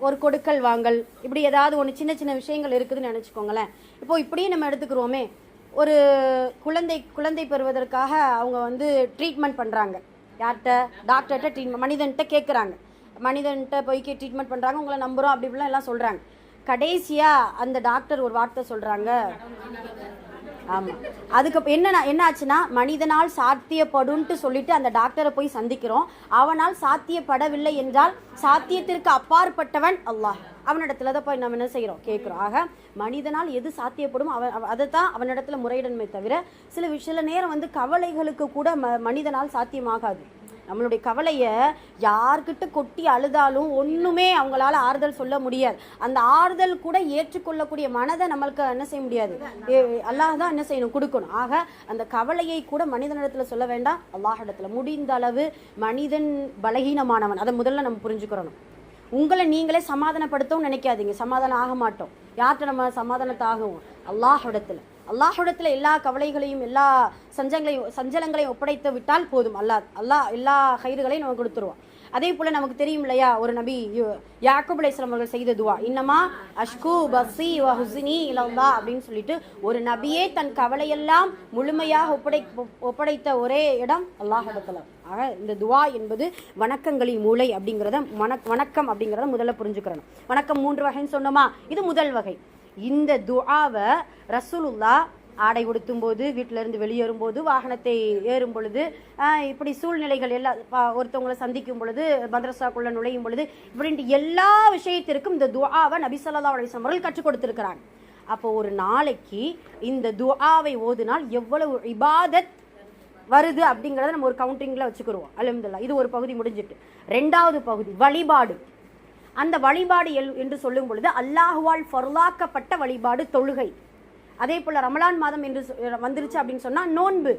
ஒரு கொடுக்கல் வாங்கல், இப்படி ஏதாவது ஒன்று சின்ன சின்ன விஷயங்கள் இருக்குதுன்னு நினச்சிக்கோங்களேன். இப்போ இப்படியே நம்ம எடுத்துக்கிறோமே, ஒரு குழந்தை பெறுவதற்காக அவங்க ட்ரீட்மெண்ட் பண்ணுறாங்க. யார்கிட்ட? டாக்டர்கிட்ட ட்ரீட்மெண்ட், மனிதன்கிட்ட கேட்குறாங்க, மனிதன்கிட்ட போய் ட்ரீட்மெண்ட் பண்ணுறாங்க, உங்களை நம்புகிறோம் அப்படி இப்படிலாம் எல்லாம் சொல்கிறாங்க. கடைசியாக அந்த டாக்டர் ஒரு வார்த்தை சொல்கிறாங்க. ஆமாம், அதுக்கு என்ன ஆச்சுன்னா, மனிதனால் சாத்தியப்படும்ட்டு சொல்லிட்டு அந்த டாக்டரை போய் சந்திக்கிறோம். அவனால் சாத்தியப்படவில்லை என்றால் சாத்தியத்திற்கு அப்பாற்பட்டவன் அல்லாஹ், அவனிடத்துல தான் போய் நம்ம என்ன செய்கிறோம், கேட்குறோம். ஆக மனிதனால் எது சாத்தியப்படும் அதை தான் அவனிடத்துல முறையிடணுமே தவிர சில நேரம் கவலைகளுக்கு கூட மனிதனால் சாத்தியமாகாது. நம்மளுடைய கவலையை யார்கிட்ட கொட்டி அழுதாலும் ஒன்றுமே அவங்களால ஆறுதல் சொல்ல முடியாது. அந்த ஆறுதல் கூட ஏற்றுக்கொள்ளக்கூடிய மனதை நம்மளுக்கு என்ன செய்ய முடியாது, அல்லாஹ் தான் என்ன செய்யணும், கொடுக்கணும். ஆக அந்த கவலையை கூட மனிதனிடத்தில் சொல்ல வேண்டாம், அல்லாஹிடத்துல. முடிந்த அளவு மனிதன் பலகீனமானவன், அதை முதல்ல நம்ம புரிஞ்சுக்கிறணும். உங்களை நீங்களே சமாதானப்படுத்தவும் நினைக்காதீங்க, சமாதானம் ஆக மாட்டோம். யார்கிட்ட நம்ம சமாதானத்தை ஆகுவோம்? அல்லாஹ்விடத்துல எல்லா கவலைகளையும் எல்லா சஞ்சலங்களையும் ஒப்படைத்து விட்டால் போதும். அல்லாஹ் எல்லா கயிறுகளையும் நமக்கு கொடுத்துருவான். அதே போல நமக்கு தெரியும் இல்லையா, ஒரு நபி யாக்கூப் அலைஹிஸ்ஸலாம் அவர்கள் செய்த துவா, இன்னமா அஷ்கு பஸி வ ஹுஸ்னி இலல்லாஹ் அப்படின்னு சொல்லிட்டு ஒரு நபியே தன் கவலையெல்லாம் முழுமையாக ஒப்படைத்த ஒரே இடம் அல்லாஹ்விடத்துல. ஆக இந்த துவா என்பது வணக்கங்களின் மூளை அப்படிங்கிறத வணக்கம் அப்படிங்கிறத முதல்ல புரிஞ்சுக்கிறணும். வணக்கம் 3 வகைன்னு சொன்னோமா, இது முதல் வகை. இந்த துஆவை ரசூலுல்லாஹ் ஆடை உடுத்தும் போது, வீட்டிலிருந்து வெளியேறும் போது, வாகனத்தை ஏறும் பொழுது, இப்படி சூழ்நிலைகள் எல்லாம், ஒருத்தவங்களை சந்திக்கும் பொழுது, மதரசாக்குள்ள நுழையும் பொழுது, இப்படின்ட்டு எல்லா விஷயத்திற்கும் இந்த துஆவை நபி ஸல்லல்லாஹு அலைஹி வஸல்லம் அவர்கள் கற்றுக் கொடுத்திருக்கிறாங்க. அப்போ ஒரு நாளைக்கு இந்த துஆவை ஓதினால் எவ்வளவு இபாதத் வருது அப்படிங்கிறத நம்ம ஒரு கவுண்டிங்கில் வச்சுக்கிடுவோம். அல்ஹம்துலில்லாஹ். இது ஒரு பகுதி முடிஞ்சிட்டு. 2வது பகுதி வழிபாடு. அந்த வழிபாடு என்று சொல்லும் பொழுது அல்லாஹுவால் ஃபர்லாக்கப்பட்ட வழிபாடு தொழுகை. அதே போல் ரமலான் மாதம் என்று வந்துருச்சு அப்படின்னு சொன்னால் நோன்பு.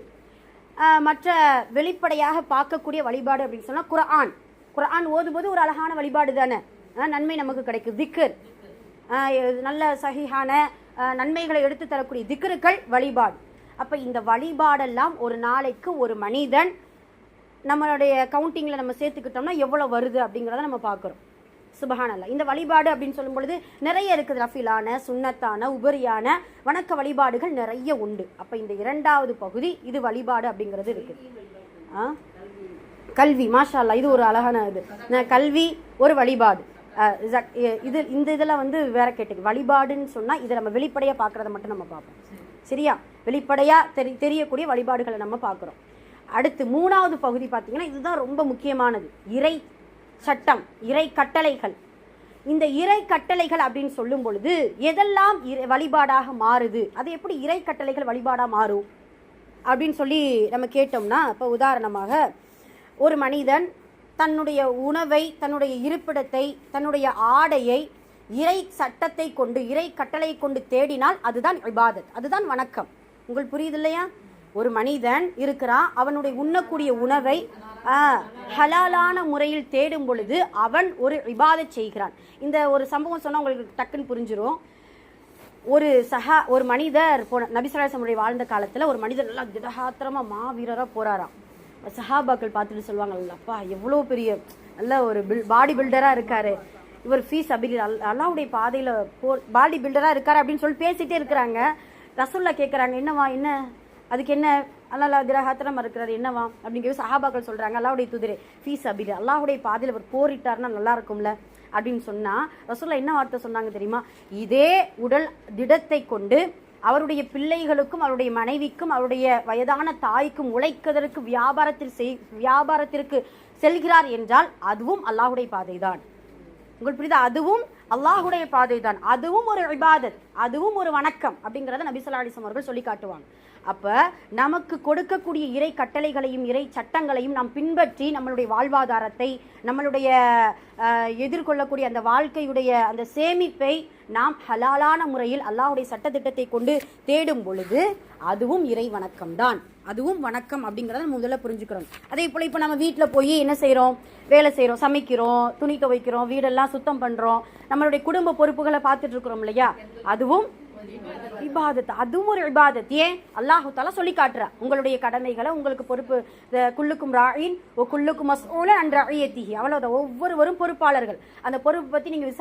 மற்ற வெளிப்படையாக பார்க்கக்கூடிய வழிபாடு அப்படின்னு சொன்னால் குர்ஆன் ஓதும்போது ஒரு அழகான வழிபாடு தானே, நன்மை நமக்கு கிடைக்கும். திக்ர், நல்ல சஹீஹான நன்மைகளை எடுத்து தரக்கூடிய திக்ருக்கள் வழிபாடு. அப்போ இந்த வழிபாடெல்லாம் ஒரு நாளைக்கு ஒரு மனிதன் நம்மளுடைய கவுண்டிங்கில் நம்ம சேர்த்துக்கிட்டோம்னா எவ்வளோ வருது அப்படிங்கிறத நம்ம பார்க்குறோம். சுபஹானல்லாஹ். இந்த வழிபாடு அப்படின்னு சொல்லும் பொழுது நிறைய இருக்குது. ரஃபிலான, சுன்னத்தான, உபரியான வணக்க வழிபாடுகள் நிறைய உண்டு. அப்போ இந்த 2வது பகுதி இது வழிபாடு அப்படிங்கிறது இருக்குது. கல்வி, மாஷா அல்லாஹ், இது ஒரு அழகான இது. கல்வி ஒரு வழிபாடு. இதில் வேற கேட்டு வழிபாடுன்னு சொன்னால் இதை நம்ம வெளிப்படையாக பார்க்குறத மட்டும் நம்ம பார்ப்போம். சரியா? வெளிப்படையாக தெரியக்கூடிய வழிபாடுகளை நம்ம பார்க்குறோம். அடுத்து 3வது பகுதி பார்த்தீங்கன்னா இதுதான் ரொம்ப முக்கியமானது, இறை சட்டம், இறை கட்டளைகள். இந்த இறை கட்டளைகள் அப்படின்னு சொல்லும் பொழுது எதெல்லாம் வழிபாடாக மாறுது, அது எப்படி இறை கட்டளைகள் வழிபாடாக மாறும் அப்படின்னு சொல்லி நம்ம கேட்டோம்னா, இப்போ உதாரணமாக ஒரு மனிதன் தன்னுடைய உணவை, தன்னுடைய இருப்பிடத்தை, தன்னுடைய ஆடையை இறை சட்டத்தை கொண்டு, இறை கட்டளை கொண்டு தேடினால் அதுதான் இபாதத், அதுதான் வணக்கம். உங்களுக்கு புரியுது இல்லையா? ஒரு மனிதன் இருக்கிறான், அவனுடைய உண்ணக்கூடிய உணவை ஹலாலான முறையில் தேடும் பொழுது அவன் ஒரு இபாதத் செய்கிறான். இந்த ஒரு சம்பவம் சொன்னால் உங்களுக்கு டக்குன்னு புரிஞ்சிடும். ஒரு மனிதர் நபி ஸல்லல்லாஹு அலைஹி வஸல்லம் வாழ்ந்த காலத்தில் ஒரு மனிதர் நல்லா திடகாத்திரமாக மாவீரராக போறாராம். சஹாபாக்கள் பார்த்துட்டு சொல்லுவாங்க, அப்பா எவ்வளோ பெரிய நல்ல ஒரு பாடி பில்டராக இருக்காரு, இவர் ஃபீஸ் அபில் அல்லாஹ்வுடைய பாதையில் பாடி பில்டராக இருக்காரு அப்படின்னு சொல்லி பேசிகிட்டே இருக்கிறாங்க. ரசூலுல்லாஹ் கேட்குறாங்க, என்னவா என்ன அதுக்கு என்ன அல்லாஹ் திடகாத்திரமாக இருக்கிறாரு என்னவா அப்படிங்கிற சஹாபாக்கள் சொல்கிறாங்க, அல்லாஹ்வுடைய தூதரே ஃபீஸ் அபில் அல்லாஹ்வுடைய பாதையில் அவர் போரிட்டாருன்னா நல்லா இருக்கும்ல அப்படின்னு சொன்னால் ரசூலுல்லாஹ் என்ன வார்த்தை சொன்னாங்க தெரியுமா? இதே உடல் திடத்தை கொண்டு அவருடைய பிள்ளைகளுக்கும் அவருடைய மனைவிக்கும் அவருடைய வயதான தாய்க்கும் உழைப்பதற்கு வியாபாரத்திற்கு செல்கிறார் என்றால் அதுவும் அல்லாஹ்வுடைய பாதை தான். உங்களுக்கு புரியுதா? அதுவும் அல்லாஹ்வுடைய பாதை தான், அதுவும் ஒரு இபாதத், அதுவும் ஒரு வணக்கம் அப்படிங்கிறத நபி ஸல்லல்லாஹு அலைஹி வஸல்லம் அவர்கள் சொல்லி காட்டுவாங்க. அப்போ நமக்கு கொடுக்கக்கூடிய இறை கட்டளைகளையும் இறை சட்டங்களையும் நாம் பின்பற்றி நம்மளுடைய வாழ்வாதாரத்தை நம்மளுடைய எதிர்கொள்ளக்கூடிய அந்த வாழ்க்கையுடைய அந்த சேமிப்பை நாம் ஹலாலான முறையில் அல்லாஹ்வுடைய சட்டத்திட்டத்தை கொண்டு தேடும் பொழுது அதுவும் இறை வணக்கம் தான், அதுவும் வணக்கம் அப்படிங்கிறத முதல்ல புரிஞ்சுக்கிறோம். அதே போல் இப்போ நம்ம வீட்டில் போய் என்ன செய்கிறோம், வேலை செய்கிறோம், சமைக்கிறோம், துணி துவைக்கிறோம், வீடெல்லாம் சுத்தம் பண்ணுறோம், நம்மளுடைய குடும்ப பொறுப்புகளை பார்த்துட்டு இருக்கிறோம் இல்லையா, அதுவும் இபாதத், அதுவும் ஒரு இபாதத். ஏன் அல்லாஹு தஆலா சொல்லி காட்டுறா, உங்களுடைய கடமைகளை உங்களுக்கு பொறுப்பு, குல்லுக்கும் ராயின் ஓ குல்லுக்கும் மஸ்ஊலன் அன் ரஇயத்திஹி, அவ்வளவுதான், ஒவ்வொருவரும் பொறுப்பாளர்கள், அந்த பொறுப்பை பற்றி நீங்கள்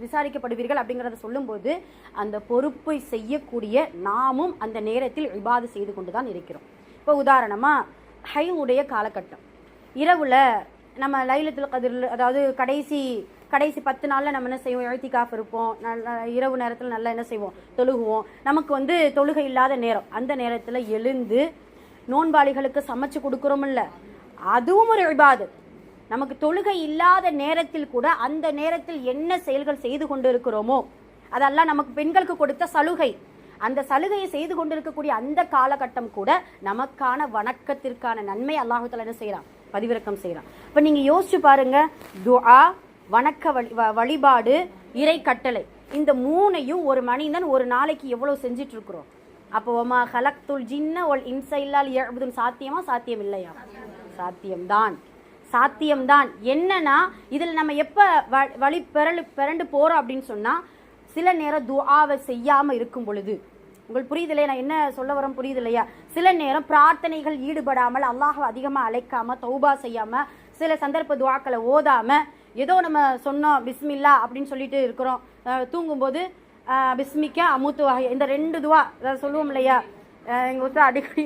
விசாரிக்கப்படுவீர்கள் அப்படிங்கிறத சொல்லும்போது அந்த பொறுப்பை செய்யக்கூடிய நாமும் அந்த நேரத்தில் இபாதத் செய்து கொண்டு தான் இருக்கிறோம். இப்போ உதாரணமாக ஹைவுடைய காலகட்டம், இரவில் நம்ம லைலத்துல் கத்ர், அதாவது கடைசி 10 நாளில் நம்ம என்ன செய்வோம், இழ்திகாஃப் இருப்போம், இரவு நேரத்தில் நல்லா என்ன செய்வோம், தொழுகுவோம். நமக்கு தொழுகை இல்லாத நேரம், அந்த நேரத்தில் எழுந்து நோன்பாளிகளுக்கு சமைச்சு கொடுக்குறோமில்ல, அதுவும் ஒரு இபாதத். நமக்கு தொழுகை இல்லாத நேரத்தில் கூட அந்த நேரத்தில் என்ன செயல்கள் செய்து கொண்டு இருக்கிறோமோ அதெல்லாம் நமக்கு பெண்களுக்கு கொடுத்த சலுகை, அந்த சலுகையை செய்து கொண்டிருக்கக்கூடிய அந்த காலகட்டம் கூட நமக்கான வணக்கத்திற்கான நன்மை அல்லாஹ் தஆலா என்ன செய்கிறான், பதிவிறக்கம் செய்கிறான். இப்போ நீங்கள் யோசிச்சு பாருங்க, துஆ, வணக்க வழிபாடு, இறை கட்டளை, இந்த மூணையும் ஒரு மனிதன் ஒரு நாளைக்கு எவ்வளோ செஞ்சிட்டு இருக்கிறோம். அப்போ ஒமா ஹலக்துல் ஜின்ன ஒல் இன்ஸ இல்லா லியஅ்புதுன் சாத்தியமா, சாத்தியம் இல்லையா? சாத்தியம்தான். என்னன்னா இதில் நம்ம எப்போ வழி பிறண்டு போகிறோம் அப்படின்னு சொன்னால், சில நேரம் துஆவை செய்யாமல் இருக்கும் பொழுது, உங்களுக்கு புரியுது இல்லையா நான் என்ன சொல்ல வரேன், புரியுது இல்லையா? சில நேரம் பிரார்த்தனைகள் ஈடுபடாமல், அல்லாஹ்வை அதிகமாக அழைக்காமல், தௌபா செய்யாமல், சில சந்தர்ப்ப துஆக்களை ஓதாமல், ஏதோ நம்ம சொன்னோம் பிஸ்மில்லா அப்படின்னு சொல்லிட்டு இருக்கிறோம், தூங்கும்போது பிஸ்மிக்கா அமுத்து வகை, இந்த 2 துவா அதாவது சொல்லுவோம் இல்லையா? எங்கள் ஊற்ற அடிக்கடி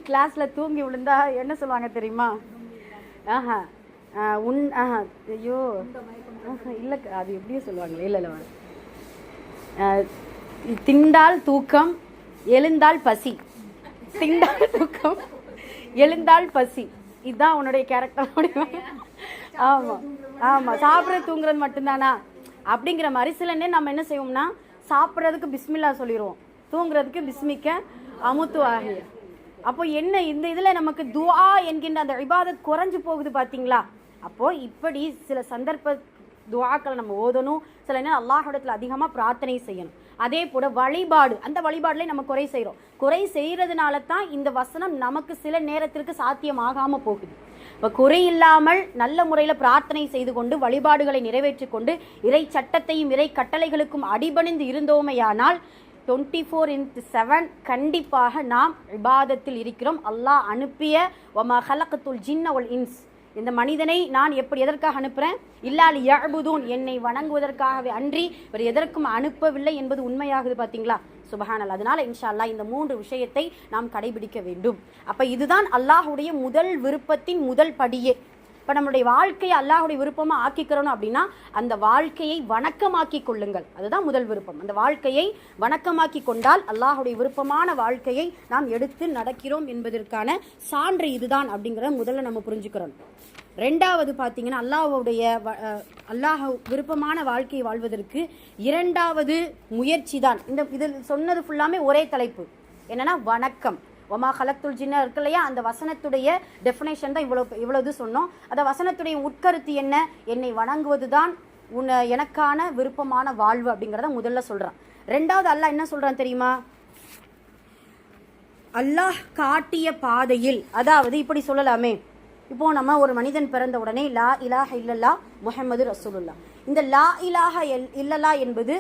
கிளாஸில் தூங்கி விழுந்தா என்ன சொல்லுவாங்க தெரியுமா? ஐயோ இல்லை, அது எப்படியே சொல்லுவாங்களே, இல்லை திண்டால் தூக்கம் எழுந்தால் பசி, திண்டால் தூக்கம் எழுந்தால் பசி, இதுதான் உன்னுடைய கேரக்டர். ஆமாம், சாப்பிட்றது தூங்குறது மட்டும்தானா அப்படிங்கிற மாதிரி சில நேரம் நம்ம என்ன செய்வோம்னா, சாப்பிட்றதுக்கு பிஸ்மில்லா சொல்லிடுவோம், தூங்குறதுக்கு பிஸ்மிக்க அமுத்து ஆகிய. அப்போ என்ன இந்த இதில் நமக்கு துஆ என்கின்ற அந்த இபாதத் குறைஞ்சு போகுது பார்த்தீங்களா? அப்போது இப்படி சில சந்தர்ப்ப துஆக்களை நம்ம ஓதணும், சில நேரம் அல்லாஹ்விடத்தில் அதிகமாக பிரார்த்தனை செய்யணும். அதே போல் வழிபாடு, அந்த வழிபாடுலேயே நம்ம குறை செய்கிறதுனால தான் இந்த வசனம் நமக்கு சில நேரத்திற்கு சாத்தியமாகாமல் போகுது. இப்போ குறை இல்லாமல் நல்ல முறையில் பிரார்த்தனை செய்து கொண்டு வழிபாடுகளை நிறைவேற்றி கொண்டு இறை சட்டத்தையும் இறை கட்டளைகளுக்கும் அடிபணிந்து இருந்தோமையானால் 24/7 கண்டிப்பாக நாம் இபாதத்தில் இருக்கிறோம். அல்லாஹ் அனுப்பிய வமா ஹலக்துல் ஜின்ன வல் இன்ஸ், இந்த மனிதனை நான் எதற்காக அனுப்புகிறேன், இல்லா லியஅ்புதூன், என்னை வணங்குவதற்காகவே அன்றி வேறு எதற்கும் அனுப்பவில்லை என்பது உண்மையாகுது பார்த்தீங்களா? சுபஹானல்லாஹ். அதனால இன்ஷா அல்லாஹ் இந்த 3 விஷயத்தை நாம் கடைபிடிக்க வேண்டும். அப்போ இதுதான் அல்லாஹ்வுடைய முதல் விருப்பத்தின் முதல் படியே. இப்போ நம்மளுடைய வாழ்க்கையை அல்லாஹ்வுடைய விருப்பமாக ஆக்கிக்கிறோம் அப்படின்னா அந்த வாழ்க்கையை வணக்கமாக்கி கொள்ளுங்கள், அதுதான் முதல் விருப்பம். அந்த வாழ்க்கையை வணக்கமாக்கி கொண்டால் அல்லாஹ்வுடைய விருப்பமான வாழ்க்கையை நாம் எடுத்து நடக்கிறோம் என்பதற்கான சான்று இதுதான் அப்படிங்கிறத முதல்ல நம்ம புரிஞ்சுக்கிறோம். ரெண்டாவது பார்த்தீங்கன்னா, அல்லாஹ் விருப்பமான வாழ்க்கையை வாழ்வதற்கு 2வது முயற்சி தான் இதில் சொன்னது ஃபுல்லாமே ஒரே தலைப்பு, என்னன்னா வணக்கம். ஒமா ஹலக்துல் ஜின்ன இருக்கு இல்லையா, அந்த வசனத்துடைய டெஃபினேஷன் தான் இவ்வளவு சொன்னோம். அந்த வசனத்துடைய உட்கருத்து என்ன, என்னை வணங்குவது தான் எனக்கான விருப்பமான வாழ்வு அப்படிங்கிறத முதல்ல சொல்கிறான். ரெண்டாவது அல்லாஹ் என்ன சொல்கிறான் தெரியுமா? அல்லாஹ் காட்டிய பாதையில், அதாவது இப்படி சொல்லலாமே, இப்போ நம்ம ஒரு மனிதன் பிறந்த உடனே லா இலாஹ இல்லல்லா முஹம்மது ரசூலுல்லா, இந்த லா இலாஹ இல்லல்லா என்பது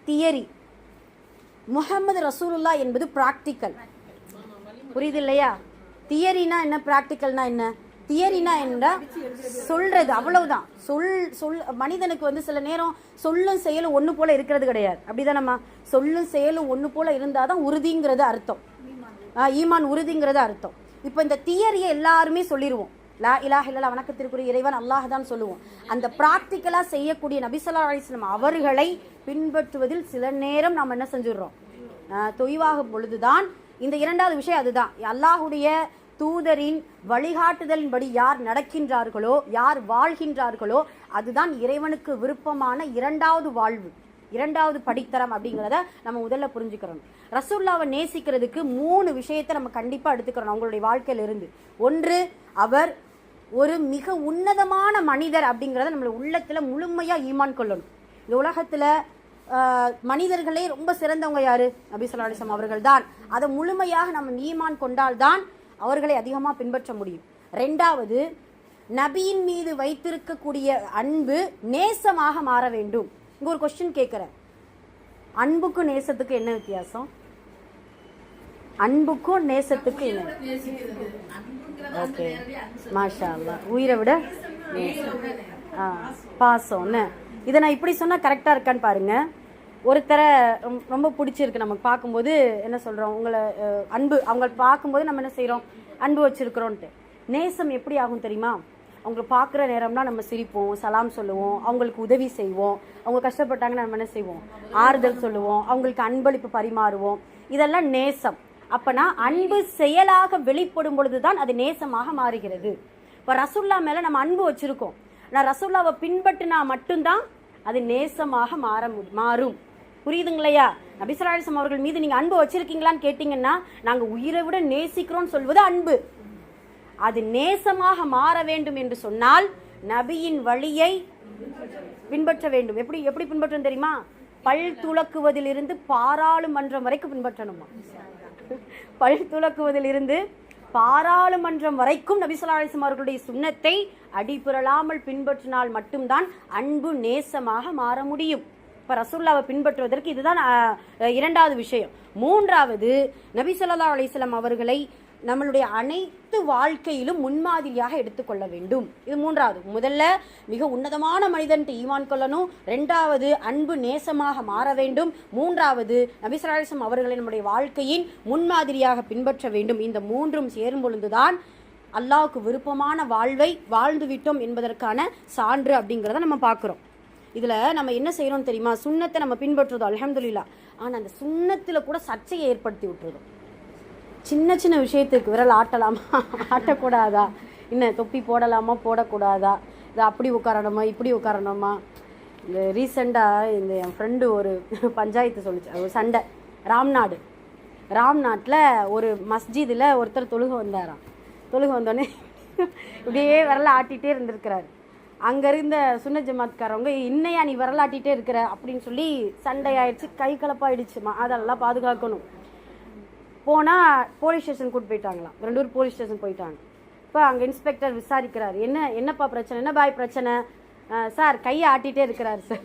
தியரி, முஹம்மது ரசூலுல்லா என்பது பிராக்டிக்கல். புரியுது இல்லையா? தியரினா என்ன, பிராக்டிக்கல்னா என்ன? தியரினா என்ன, சொல்றது அவ்வளவுதான். சொல் மனிதனுக்கு சில நேரம் சொல்லும் செயலும் ஒன்று போல இருக்கிறது கிடையாது. அப்படிதானம்மா? சொல்லும் செயலும் ஒன்று போல இருந்தாதான் உறுதிங்கிறது அர்த்தம், ஈமான் உறுதிங்கிறது அர்த்தம். இப்போ இந்த தியரியை எல்லாருமே சொல்லிடுவோம், லா இலாஹ இல்லல்லாஹ் வணக்கத்திற்குரிய இறைவன் அல்லாஹ் தான் சொல்லுவோம். அந்த பிராக்டிக்கலா செய்யக்கூடிய நபி ஸல்லல்லாஹு அலைஹி வஸல்லம் அவர்களை பின்பற்றுவதில் சில நேரம் நாம் என்ன செஞ்சிடறோம், தொய்வாகும் பொழுதுதான் இந்த இரண்டாவது விஷயம். அதுதான் அல்லாஹுடைய தூதரின் வழிகாட்டுதலின்படி யார் நடக்கின்றார்களோ, யார் வாழ்கின்றார்களோ, அதுதான் இறைவனுக்கு விருப்பமான இரண்டாவது வாழ்வு, இரண்டாவது படித்தரம் அப்படிங்கிறத நம்ம முதல்ல புரிஞ்சுக்கிறோம். ரசூலுல்லாவை நேசிக்கிறதுக்கு 3 விஷயத்தை நம்ம கண்டிப்பா எடுத்துக்கிறோம் அவங்களுடைய வாழ்க்கையில இருந்து. ஒன்று, அவர் ஒரு மிக உன்னதமான மனிதர் அப்படிங்கிறத நம்மள உள்ளத்துல முழுமையா ஈமான் கொள்ளணும். இந்த உலகத்துல மனிதர்களே ரொம்ப சிறந்தவங்க யாரு? நபி ஸல்லல்லாஹு அலைஹி வஸல்லம் அவர்கள் தான். அதை முழுமையாக நம்ம ஈமான் கொண்டால்தான் அவர்களை அதிகமாக பின்பற்ற முடியும். 2வது, நபியின் மீது வைத்திருக்கக்கூடிய அன்பு நேசமாக மாற வேண்டும். இங்க ஒரு கொஸ்டின் கேட்கிறேன், அன்புக்கும் நேசத்துக்கு என்ன வித்தியாசம்? அன்புக்கும் நேசத்துக்கு என்ன? ஓகே, மாஷா அல்லாஹ், உயிரை விட பாசம். இதை நான் இப்படி சொன்னா கரெக்டா இருக்கான்னு பாருங்க. ஒருத்தரை ரொம்ப பிடிச்சிருக்கு நமக்கு பார்க்கும்போது என்ன சொல்றோம், உங்களை அன்பு, அவங்க பார்க்கும்போது நம்ம என்ன செய்யறோம், அன்பு வச்சிருக்கிறோன்ட்டு. நேசம் எப்படி ஆகும் தெரியுமா? அவங்களை பார்க்குற நேரம்னா நம்ம சிரிப்போம், சலாம் சொல்லுவோம், அவங்களுக்கு உதவி செய்வோம், அவங்க கஷ்டப்பட்டாங்கன்னா நம்ம என்ன செய்வோம், ஆறுதல் சொல்லுவோம், அவங்களுக்கு அன்பளிப்பு பரிமாறுவோம். இதெல்லாம் நேசம். அப்பனா அன்பு செயலாக வெளிப்படும் பொழுதுதான் அது நேசமாக மாறுகிறது. இப்போ ரசூல்லா மேல நம்ம அன்பு வச்சிருக்கோம், நான் ரசூல்லாவை பின்பற்றினா மட்டும்தான் அது நேசமாக மாறும். புரியுதுங்களையா? நபி ஸல்லல்லாஹு அலைஹி வஸல்லம் அவர்கள் மீது நீங்க அன்பு வச்சிருக்கீங்களான்னு கேட்டீங்கன்னா, நாங்க உயிரை விட நேசிக்கிறோம் சொல்வது அன்பு. அது நேசமாக மாற வேண்டும் என்று சொன்னால் நபியின் வழியை பின்பற்ற வேண்டும். எப்படி பின்பற்றணும் தெரியுமா? பல் துலக்குவதிலிருந்து பாராளுமன்றம் வரைக்கும் பின்பற்றணுமா? பல் துலக்குவதிலிருந்து பாராளுமன்றம் வரைக்கும் நபி ஸல்லல்லாஹு அலைஹி வஸல்லம் அவர்களுடைய சுன்னத்தை அடிபுரளாமல் பின்பற்றினால் மட்டும்தான் அன்பு நேசமாக மாற முடியும். இப்போ ரசூலுல்லாவை பின்பற்றுவதற்கு இதுதான் 2வது விஷயம். 3வது, நபி ஸல்லல்லாஹு அலைஹி வஸல்லம் அவர்களை நம்மளுடைய அனைத்து வாழ்க்கையிலும் முன்மாதிரியாக எடுத்துக்கொள்ள வேண்டும். இது 3வது. முதல்ல மிக உன்னதமான மனிதன்ட்டு ஈமான் கொள்ளணும். 2வது, அன்பு நேசமாக மாற வேண்டும். 3வது, நபி ஸல்லல்லாஹு அலைஹி வஸல்லம் அவர்களை நம்முடைய வாழ்க்கையின் முன்மாதிரியாக பின்பற்ற வேண்டும். இந்த 3ம் சேரும் பொழுதுதான் அல்லாஹ்வுக்கு விருப்பமான வாழ்வை வாழ்ந்து விட்டோம் என்பதற்கான சான்று அப்படிங்கிறத நம்ம பார்க்குறோம். இதில் நம்ம என்ன செய்யறோம் தெரியுமா? சுன்னத்தை நம்ம பின்பற்றுறோம் அல்ஹம்துலில்லாஹ். ஆனால் அந்த சுன்னத்தில் கூட சர்ச்சையை ஏற்படுத்தி விட்டுறோம். சின்ன சின்ன விஷயத்துக்கு விரல் ஆட்டலாமா ஆட்டக்கூடாதா, இன்னும் தொப்பி போடலாமா போடக்கூடாதா, இது அப்படி உட்காரணுமா இப்படி உட்காரணுமா. இந்த ரீசெண்டாக என் ஃப்ரெண்டு ஒரு பஞ்சாயத்து சொல்லிச்சு, ஒரு சண்டை. ராம்நாட்டில் ஒரு மஸ்ஜிதில் ஒருத்தர் தொழுகை வந்தோடனே இப்படியே விரல ஆட்டிகிட்டே இருந்திருக்கிறாரு. அங்கே இருந்த சுன்ன ஜமாத்காரவங்க, இன்னையா நீ விரலாட்டிகிட்டே இருக்கிற அப்படின்னு சொல்லி சண்டையாயிடுச்சு, கை கலப்பாயிடுச்சு. அதெல்லாம் பாதுகாக்கணும். போனால் போலீஸ் ஸ்டேஷன் கூட்டு போயிட்டாங்களாம். 2 பேர் போலீஸ் ஸ்டேஷன் போயிட்டாங்க. இப்போ அங்கே இன்ஸ்பெக்டர் விசாரிக்கிறார், என்னப்பா பிரச்சனை, என்ன பாய் பிரச்சனை? சார் கையை ஆட்டிகிட்டே இருக்கிறாரு சார்,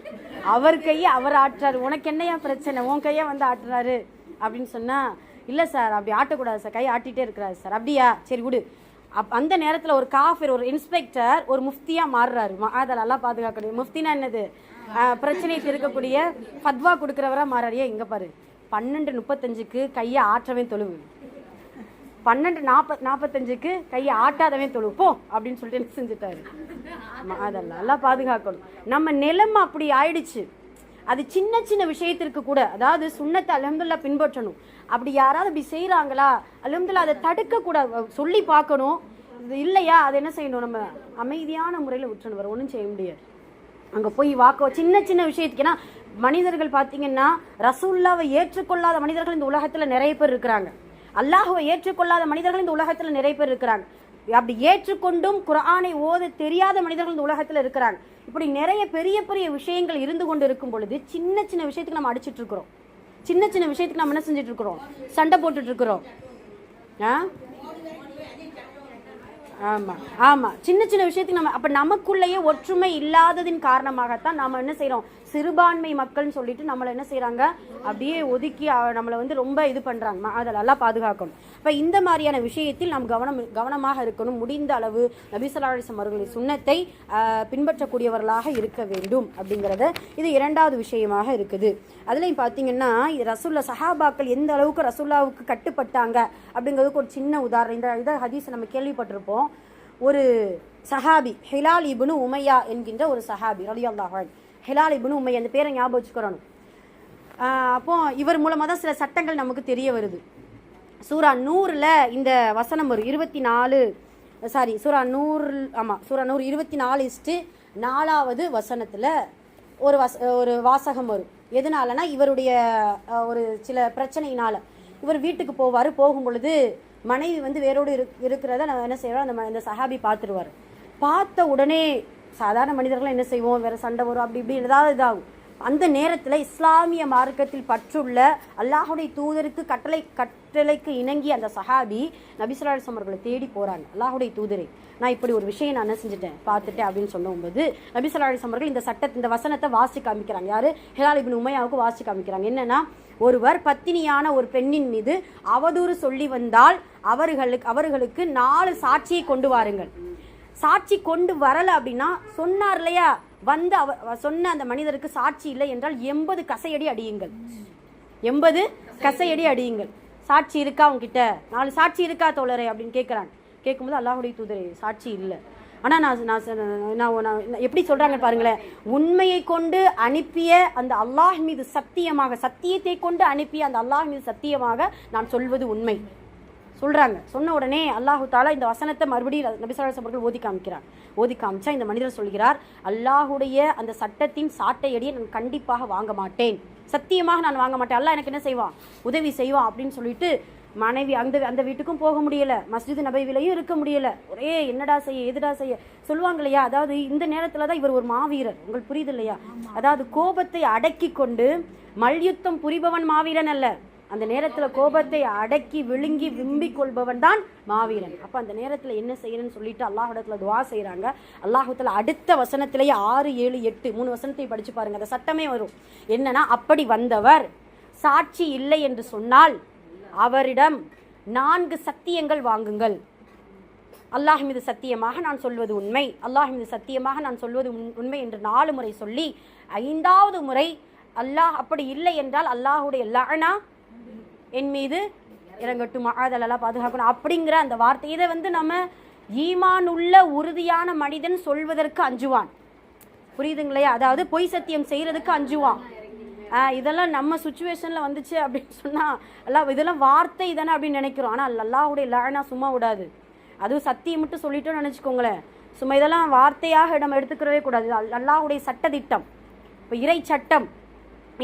அவர் கையை அவர் ஆட்டுறாரு, உனக்கு என்னையா பிரச்சனை, உன் கையை ஆட்டுறாரு அப்படின்னு சொன்னால், இல்லை சார் அப்படி ஆட்டக்கூடாது சார், கையை ஆட்டிகிட்டே இருக்கிறாரு சார். அப்படியா, சரி விடு. அந்த நேரத்தில் ஒரு காஃபிர், ஒரு இன்ஸ்பெக்டர் ஒரு முஃப்தியாக மாறுறாரு. அதெல்லாம் பாதுகாக்கணும். முஃப்தினா என்னது? பிரச்சனையை தீர்க்கக்கூடிய ஃபத்வா கொடுக்குறவராக மாறாரியா. இங்கே பாரு, 12:35க்கு கையை ஆற்றவன் தொழுவு, 12:45க்கு கையை ஆட்டாதவன் தொழுவு போ அப்படின்னு சொல்லிட்டு என்ன செஞ்சுட்டாரு. அதெல்லாம் பாதுகாக்கணும். நம்ம நிலைமை அப்படி ஆயிடுச்சு. அது சின்ன சின்ன விஷயத்திற்கு கூட, அதாவது சுன்னத்தை அல்ஹம்துலில்லாஹ் பின்பற்றணும். அப்படி யாராவது அப்படி செய்கிறாங்களா, அல்ஹம்துலில்லாஹ் அதை தடுக்கக்கூடாது, சொல்லி பார்க்கணும். இது இல்லையா, அதை என்ன செய்யணும், நம்ம அமைதியான முறையில் விட்டுறணும். வேறு ஒன்றும் செய்ய முடியாது. அங்கே போய் சின்ன சின்ன விஷயத்துக்கு. ஏன்னா மனிதர்கள் பார்த்தீங்கன்னா ரசூலுல்லாவை ஏற்றுக்கொள்ளாத மனிதர்கள் இந்த உலகத்தில் நிறைய பேர் இருக்கிறாங்க. அல்லாஹுவை ஏற்றுக்கொள்ளாத மனிதர்கள் இந்த உலகத்தில் நிறைய பேர் இருக்கிறாங்க. அப்படி ஏற்றுக்கொண்டும் குர்ஆனை ஓத தெரியாத மனிதர்கள் இந்த உலகத்தில் இருக்கிறாங்க. இப்படி நிறைய பெரிய பெரிய விஷயங்கள் இருந்து கொண்டு இருக்கும் பொழுது சின்ன சின்ன விஷயத்துக்கு நம்ம அடிச்சுட்டு இருக்கிறோம். சின்ன சின்ன விஷயத்துக்கு நம்ம என்ன செஞ்சுட்டு இருக்கிறோம், சண்டை போட்டுட்டு இருக்கிறோம். ஆ ஆமாம் ஆமாம், சின்ன சின்ன விஷயத்துக்கு நம்ம அப்போ நமக்குள்ளேயே ஒற்றுமை இல்லாததின் காரணமாகத்தான் நாம் என்ன செய்கிறோம், சிறுபான்மை மக்கள்னு சொல்லிட்டு நம்மளை என்ன செய்கிறாங்க, அப்படியே ஒதுக்கி நம்மளை வந்து ரொம்ப இது பண்ணுறாங்க. அதெல்லாம் பாதுகாக்கணும். இப்போ இந்த மாதிரியான விஷயத்தில் நாம் கவனமாக இருக்கணும். முடிந்த அளவு நபி ஸல்லல்லாஹு அலைஹி வஸல்லம் அவர்களின் சுன்னத்தை பின்பற்றக்கூடியவர்களாக இருக்க வேண்டும் அப்படிங்கிறத இது இரண்டாவது விஷயமாக இருக்குது. அதுலேயும் பார்த்தீங்கன்னா ரசூல்லா சஹாபாக்கள் எந்த அளவுக்கு ரசூல்லாவுக்கு கட்டுப்பட்டாங்க அப்படிங்கிறதுக்கு ஒரு சின்ன உதாரணம். இந்த ஹதீஸ் நம்ம கேள்விப்பட்டிருப்போம். ஒரு சஹாபி ஹிலால் இப்னு உமையா என்கின்ற ஒரு சஹாபி ரலியல்லாஹு அன்ஹு, ஹிலால் இப்னு உமையா, அந்த பேரை ஞாபகம் வச்சுக்கிறணும். அப்போ இவர் மூலமாக தான் சில சட்டங்கள் நமக்கு தெரிய வருது. சூரா நூறில் இந்த வசனம் வரும், 24 சூரா நூறு, ஆமாம் சூரா நூறு 24:4 வசனத்தில் ஒரு வாசகம் வரும். எதனாலனா இவருடைய ஒரு சில பிரச்சனையினால இவர் வீட்டுக்கு போவார். போகும் பொழுது மனைவி வந்து வேரோடு இருக்கிறத நம்ம என்ன செய்வோம், அந்த சஹாபி பார்த்துருவார். பார்த்த உடனே சாதாரண மனிதர்கள் என்ன செய்வோம், வேறு சண்டை வரும், அப்படி இப்படி ஏதாவது இதாகும். அந்த நேரத்தில் இஸ்லாமிய மார்க்கத்தில் பற்றுள்ள அல்லாஹுடைய தூதருக்கு கட்டளைக்கு இணங்கி அந்த சஹாபி நபி ஸல்லல்லாஹு அலைஹி வஸல்லம் அவர்களை தேடி போகிறாங்க. அல்லாஹுடைய தூதரை, நான் இப்படி ஒரு விஷயம் நான் என்ன செஞ்சுட்டேன் பார்த்துட்டேன் அப்படின்னு சொன்னபோது நபி ஸல்லல்லாஹு அலைஹி வஸல்லம் அவர்கள் இந்த வசனத்தை வாசி காமிக்கிறாங்க. யார், ஹிலால் இப்னு உமையாவுக்கு வாசி காமிக்கிறாங்க. என்னன்னா, ஒருவர் பத்தினியான ஒரு பெண்ணின் மீது அவதூறு சொல்லி வந்தால் அவர்களுக்கு 4 சாட்சியை கொண்டு வாருங்கள். சாட்சி கொண்டு வரல அப்படின்னா, சொன்னார் இல்லையா, வந்து சொன்ன அந்த மனிதருக்கு சாட்சி இல்லை என்றால் 80 கசையடி அடியுங்கள். 80 கசையடி அடியுங்கள். சாட்சி இருக்கா உங்ககிட்ட, 4 சாட்சி இருக்கா தோழரே அப்படின்னு கேட்குறாங்க. கேட்கும்போது அல்லாஹுடைய தூதரே சாட்சி இல்லை. ஆனால் நான் எப்படி சொல்கிறாங்க பாருங்களேன், உண்மையை கொண்டு அனுப்பிய அந்த அல்லாஹ் மீது சத்தியமாக, சத்தியத்தை கொண்டு அனுப்பிய அந்த அல்லாஹ் மீது சத்தியமாக நான் சொல்வது உண்மை சொல்கிறாங்க. சொன்ன உடனே அல்லாஹு தாலா இந்த வசனத்தை மறுபடியும் நபி ஸல்லல்லாஹு அலைஹி வஸல்லம் அவர்கள் ஓதி காமிக்கிறார். ஓதி காமிச்சா இந்த மனிதர் சொல்கிறார், அல்லாஹுடைய அந்த சட்டத்தின் சாட்டையடியை நான் கண்டிப்பாக வாங்க மாட்டேன், சத்தியமாக நான் வாங்க மாட்டேன், அல்லாஹ் எனக்கு என்ன செய்வான், உதவி செய்வான் அப்படின்னு சொல்லிட்டு மனைவி அந்த வீட்டுக்கும் போக முடியல, மஸ்ஜித் நபவிலையும் இருக்க முடியல. ஒரே என்னடா செய்ய எதுடா செய்ய சொல்லுவாங்க இல்லையா. அதாவது இந்த நேரத்தில் தான் இவர் ஒரு மாவீரர், உங்களுக்கு புரியுது இல்லையா. அதாவது கோபத்தை அடக்கி கொண்டு மல்யுத்தம் புரிபவன் மாவீரன் அல்ல, அந்த நேரத்தில் கோபத்தை அடக்கி விழுங்கி விம்பிக் கொள்பவன் தான் மாவீரன். அப்போ அந்த நேரத்தில் என்ன செய்யணும்னு சொல்லிட்டு அல்லாஹ்விடத்துல துவா செய்கிறாங்க. அல்லாஹ்வுத்தாலா அடுத்த வசனத்திலேயே 6, 7, 8 3 வசனத்தை படித்து பாருங்க, அந்த சட்டமே வரும். என்னன்னா, அப்படி வந்தவர் சாட்சி இல்லை என்று சொன்னால் அவரிடம் 4 சத்தியங்கள் வாங்குங்கள். அல்லாஹ் மீது சத்தியமாக நான் சொல்வது உண்மை, அல்லாஹ் மீது சத்தியமாக நான் சொல்வது உண்மை என்று 4 முறை சொல்லி 5வது முறை அல்லாஹ் அப்படி இல்லை என்றால் அல்லாஹுடைய லஅனா என் மீது இறங்கட்டும், அதெல்லாம் பாதுகாக்கணும் அப்படிங்கிற அந்த வார்த்தை. இதை வந்து நம்ம ஈமான் உள்ள உறுதியான மனிதன் சொல்வதற்கு அஞ்சுவான், புரியுதுங்களையா. அதாவது பொய் சத்தியம் செய்கிறதுக்கு அஞ்சுவான். இதெல்லாம் நம்ம சுச்சுவேஷனில் வந்துச்சு அப்படின்னு சொன்னால் இதெல்லாம் வார்த்தை தானே அப்படின்னு நினைக்கிறோம். ஆனால் அல்லாஹுடைய லஅனா சும்மா விடாது. அதுவும் சத்தியம் மட்டும் சொல்லிட்டோன்னு நினச்சிக்கோங்களேன், சும்மா இதெல்லாம் வார்த்தையாக நம்ம எடுத்துக்கிறவே கூடாது. அல்லாஹுடைய சட்டத்திட்டம், இப்போ இறை சட்டம்,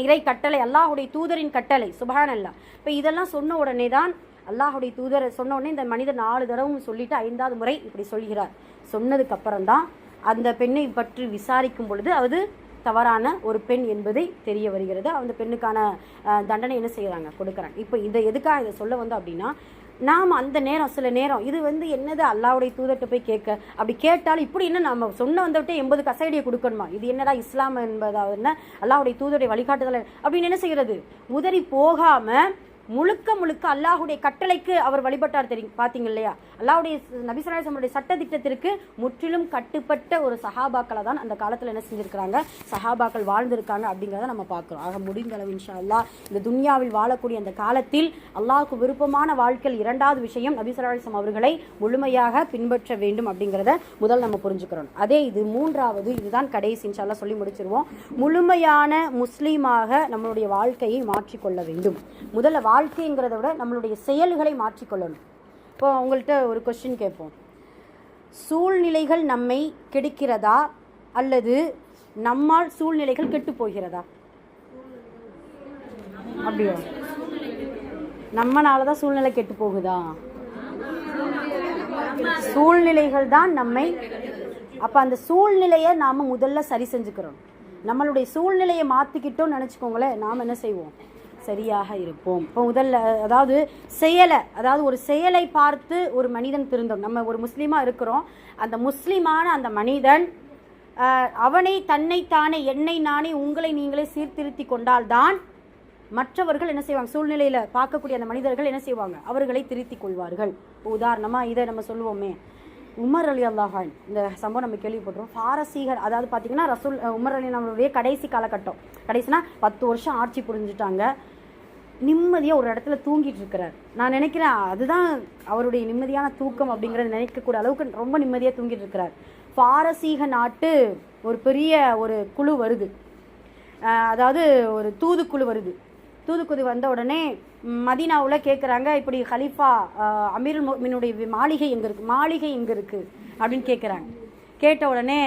இறை கட்டளை, அல்லாஹுடைய தூதரின் கட்டளை, சுப்ஹானல்லாஹ். இப்போ இதெல்லாம் சொன்ன உடனே தான் அல்லாஹுடைய தூதர் சொன்ன உடனே இந்த மனிதர் 4 தடவும் சொல்லிட்டு 5வது முறை இப்படி சொல்கிறார். சொன்னதுக்கு அப்புறம் தான் அந்த பெண்ணை பற்றி விசாரிக்கும் பொழுது அது தவறான ஒரு பெண் என்பதை தெரிய வருகிறது. அந்த பெண்ணுக்கான தண்டனை என்ன செய்கிறாங்க, கொடுக்குறாங்க. இப்போ எதுக்காக இதை சொல்ல வந்தோம் அப்படின்னா, நாம் அந்த நேரம் சில நேரம் இது வந்து என்னது அல்லாஹ்வுடைய தூதர்கிட்ட போய் கேட்க, அப்படி கேட்டாலும் இப்படி என்ன நம்ம சொன்ன வந்தவிட்டே 80 கசையடியை கொடுக்கணுமா, இது என்னடா இஸ்லாம் என்பதாவது என்ன, அல்லாஹ்வுடைய தூதருடைய வழிகாட்டுதல் அப்படின்னு என்ன செய்கிறது, உதறி போகாமல் முழுக்க அல்லாஹுடைய கட்டளைக்கு அவர் வழிபட்டார். தெரியும் பார்த்தீங்க இல்லையா. அல்லாஹுடைய நபி ஸல்லல்லாஹு அலைஹி வஸல்லம் சட்டத்திட்டத்திற்கு முற்றிலும் கட்டுப்பட்ட ஒரு சஹாபாக்களை தான் அந்த காலத்தில் என்ன செஞ்சுருக்கிறாங்க, சஹாபாக்கள் வாழ்ந்திருக்காங்க அப்படிங்கிறத நம்ம பார்க்குறோம். ஆக முடிந்த அளவு இன்ஷா அல்லாஹ் இந்த துன்யாவில் வாழக்கூடிய அந்த காலத்தில் அல்லாஹ்வுக்கு விருப்பமான வாழ்க்கையில் 2வது விஷயம் நபி ஸல்லல்லாஹு அலைஹி வஸல்லம் அவர்களை முழுமையாக பின்பற்ற வேண்டும் அப்படிங்கிறத முதல் நம்ம புரிஞ்சுக்கிறோம். அதே இது 3வது, இதுதான் கடைசி இன்ஷா அல்லாஹ் சொல்லி முடிச்சிருவோம். முழுமையான முஸ்லீமாக நம்மளுடைய வாழ்க்கையை மாற்றிக்கொள்ள வேண்டும். முதல்ல வாழ்க்கைங்கிறத விட நம்மளுடைய செயல்களை மாற்றிக்கொள்ளணும். இப்போ உங்கள்கிட்ட ஒரு கொஸ்டின் கேட்போம், சூழ்நிலைகள் நம்மை கெடுக்கிறதா அல்லது நம்மால் சூழ்நிலைகள் கெட்டு போகிறதா? அப்படியோ, நம்மனால தான் சூழ்நிலை கெட்டு போகுதா? சூழ்நிலைகள் தான் நம்மை. அப்போ அந்த சூழ்நிலையை நாம் முதல்ல சரி செஞ்சுக்கிறோம். நம்மளுடைய சூழ்நிலையை மாற்றிக்கிட்டோம்னு நினச்சிக்கோங்களேன், நாம் என்ன செய்வோம், சரியாக இருப்போம். இப்போ முதல்ல அதாவது ஒரு செயலை பார்த்து ஒரு மனிதன் திருந்தும். நம்ம ஒரு முஸ்லீமாக இருக்கிறோம், அந்த முஸ்லீமான அந்த மனிதன் அவனை தன்னைத்தானே என்னை நானே உங்களை நீங்களே சீர்திருத்தி கொண்டால்தான் மற்றவர்கள் என்ன செய்வாங்க, சூழ்நிலையில் பார்க்கக்கூடிய அந்த மனிதர்கள் என்ன செய்வாங்க, அவர்களை திருத்தி கொள்வார்கள். உதாரணமாக இதை நம்ம சொல்லுவோமே, உமர் அலி அல்லாஹான், இந்த சம்பவம் நம்ம கேள்விப்பட்டிருக்கோம். பாரசீகர், அதாவது பார்த்தீங்கன்னா உமர் அலி நம்மளுடைய கடைசி காலகட்டம், கடைசினா 10 வருஷம் ஆட்சி புரிஞ்சுட்டாங்க. நிம்மதியாக ஒரு இடத்துல தூங்கிட்டு இருக்கிறார். நான் நினைக்கிறேன் அதுதான் அவருடைய நிம்மதியான தூக்கம் அப்படிங்கிறத நினைக்கக்கூடிய அளவுக்கு ரொம்ப நிம்மதியாக தூங்கிட்டு இருக்கிறார். பாரசீக நாட்டு ஒரு பெரிய ஒரு குழு வருது, அதாவது ஒரு தூதுக்குழு வருது. தூதுக்குழு வந்த உடனே மதீனாவில் கேட்குறாங்க, இப்படி ஹலீஃபா அமீருல் முஃமினீனுடைய மாளிகை எங்கே இருக்குது அப்படின்னு கேட்குறாங்க. கேட்ட உடனே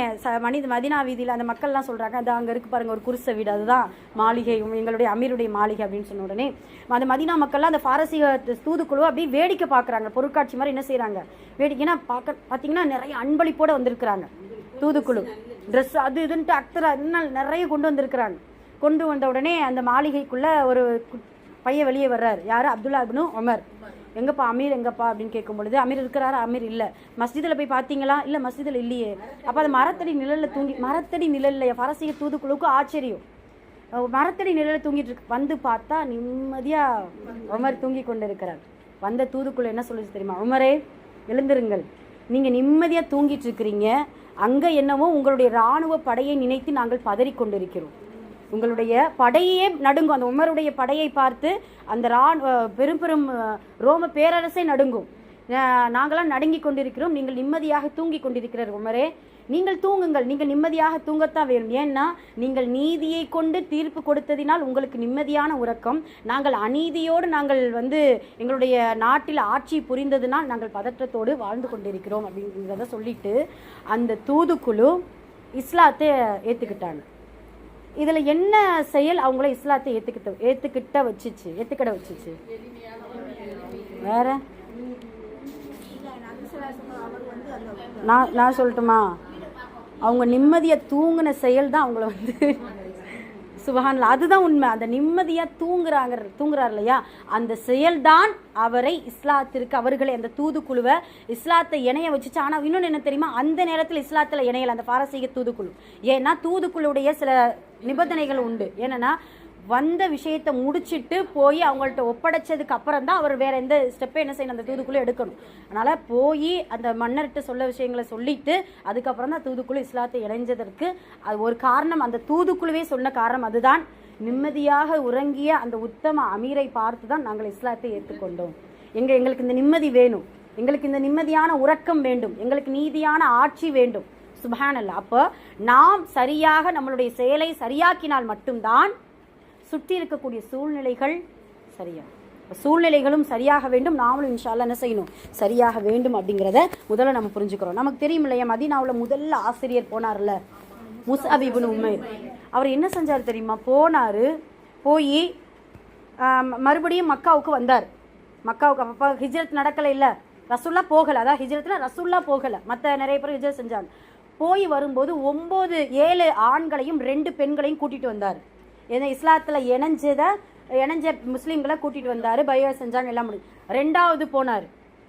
மதீனா வீதியில் அந்த மக்கள்லாம் சொல்கிறாங்க, அது அங்கே இருக்குது பாருங்கள் ஒரு குருச வீடு, அதுதான் மாளிகை, எங்களுடைய அமீருடைய மாளிகை அப்படின்னு சொன்ன உடனே அந்த மதீனா மக்கள்லாம் அந்த பாரசீக தூதுக்குழு அப்படியே வேடிக்கை பார்க்குறாங்க, பொருட்காட்சி மாதிரி என்ன செய்கிறாங்க வேடிக்கைன்னா பார்த்தீங்கன்னா நிறைய அன்பளிப்போடு வந்திருக்கிறாங்க. தூதுக்குழு ட்ரெஸ் அது இதுன்ட்டு அக்தரா இன்னும் நிறைய கொண்டு வந்திருக்கிறாங்க. கொண்டு வந்த உடனே அந்த மாளிகைக்குள்ளே ஒரு பையன் வெளியே வர்றாரு. யார்? அப்துல்லா இப்னு உமர். எங்கப்பா அமீர் எங்கப்பா அப்படின்னு கேட்கும் பொழுது, அமீர் இருக்கிறாரு. அமீர் இல்லை. மஸ்ஜிதில் போய் பார்த்தீங்களா? இல்லை மஸ்ஜிதில் இல்லையே. அப்போ அது மரத்தடி நிழலில் பாரசீக தூதுக்குழுக்கு ஆச்சரியம், மரத்தடி நிழலில் தூங்கிட்டு இருக்கு. வந்து பார்த்தா நிம்மதியாக உமர் தூங்கி கொண்டு இருக்கிறார். வந்த தூதுக்குழு என்ன சொல்லுச்சு தெரியுமா? உமரே எழுந்திருங்கள், நீங்கள் நிம்மதியாக தூங்கிட்டு இருக்கிறீங்க, அங்கே என்னவோ உங்களுடைய இராணுவ படையை நினைத்து நாங்கள் பதறிக்கொண்டிருக்கிறோம். உங்களுடைய படையே நடுங்கும். அந்த உமருடைய படையை பார்த்து அந்த பெரும் ரோம பேரரசை நடுங்கும். நாங்களாம் நடுங்கி கொண்டிருக்கிறோம், நீங்கள் நிம்மதியாக தூங்கி கொண்டிருக்கிறார். உமரே நீங்கள் தூங்குங்கள், நீங்கள் நிம்மதியாக தூங்கத்தான் வேணும். ஏன்னா நீங்கள் நீதியை கொண்டு தீர்ப்பு கொடுத்ததினால் உங்களுக்கு நிம்மதியான உறக்கம், நாங்கள் அநீதியோடு நாங்கள் எங்களுடைய நாட்டில் ஆட்சி புரிந்ததினால் நாங்கள் பதற்றத்தோடு வாழ்ந்து கொண்டிருக்கிறோம் அப்படிங்கிறத சொல்லிட்டு அந்த தூதுக்குழு இஸ்லாத்தை ஏற்றுக்கிட்டாங்க. இதில் என்ன செயல் அவங்கள இஸ்லாத்தை ஏற்றுக்கிட வச்சிச்சு? வேற நான் சொல்லட்டுமா? அவங்க நிம்மதியாக தூங்கின செயல் தான் அவங்கள சுபஹானல்லாஹ், அதுதான் உண்மை. அந்த நிம்மதியாக தூங்குறார் இல்லையா, அந்த செயல்தான் அவரை இஸ்லாத்திற்கு, அவர்களை அந்த தூதுக்குழுவை இஸ்லாத்தை இணைய வச்சுச்சு. ஆனால் இன்னொன்று என்ன தெரியுமா, அந்த நேரத்தில் இஸ்லாத்தில் இணையலை அந்த பாரசீக தூதுக்குழு. ஏன்னா தூதுக்குழுடைய சில நிபந்தனைகள் உண்டு. என்னன்னா வந்த விஷயத்தை முடிச்சுட்டு போய் அவங்கள்ட்ட ஒப்படைச்சதுக்கு அப்புறம் தான் அவர் வேற எந்த ஸ்டெப்பை என்ன செய்யணும், அந்த தூதுக்குழு எடுக்கணும். அதனால போய் அந்த மன்னர்கிட்ட சொல்ல விஷயங்களை சொல்லிட்டு அதுக்கப்புறம் தான் தூதுக்குழு இஸ்லாத்தை இணைஞ்சதற்கு அது ஒரு காரணம். அந்த தூதுக்குழுவே சொன்ன காரணம் அதுதான். நிம்மதியாக உறங்கிய அந்த உத்தம அமீரை பார்த்து தான் நாங்கள் இஸ்லாத்தை ஏற்றுக்கொண்டோம். எங்களுக்கு இந்த நிம்மதி வேணும், எங்களுக்கு இந்த நிம்மதியான உறக்கம் வேண்டும், எங்களுக்கு நீதியான ஆட்சி வேண்டும். சுப்ஹானல்லாஹ். அப்போ நாம் சரியாக நம்மளுடைய செயலை சரியாக்கினால் மட்டும்தான் சுற்றி இருக்கக்கூடிய சூழ்நிலைகள் சூழ்நிலைகளும் சரியாக வேண்டும், நாமளும் இன்ஷா அல்லாஹ் என்ன செய்யணும், சரியாக வேண்டும் அப்படிங்கிறத முதல்ல நம்ம புரிஞ்சுக்கிறோம். நமக்கு தெரியும் இல்லையா, மதீனாவில் முதல்ல ஆசிரியர் போனார்ல, முஸ்அப் இப்னு உமைர். அவர் என்ன செஞ்சார் தெரியுமா? போய் மறுபடியும் மக்காவுக்கு வந்தார். மக்காவுக்கு அப்போ ஹிஜ்ரத் நடக்கலை இல்லை, ரசூல்லா போகலை. அதான் ஹிஜ்ரத்தில் ரசூல்லா போகலை, மற்ற நிறைய பேர் ஹிஜ்ரத் செஞ்சாங்க. போய் வரும்போது 7 ஆண்களையும் 2 பெண்களையும் கூட்டிகிட்டு வந்தார். ஏன்னா இஸ்லாத்தில் இணைஞ்ச முஸ்லீம்களை கூட்டிகிட்டு வந்தார், பையா செஞ்சாங்க, எல்லாம் முடியும். 2வது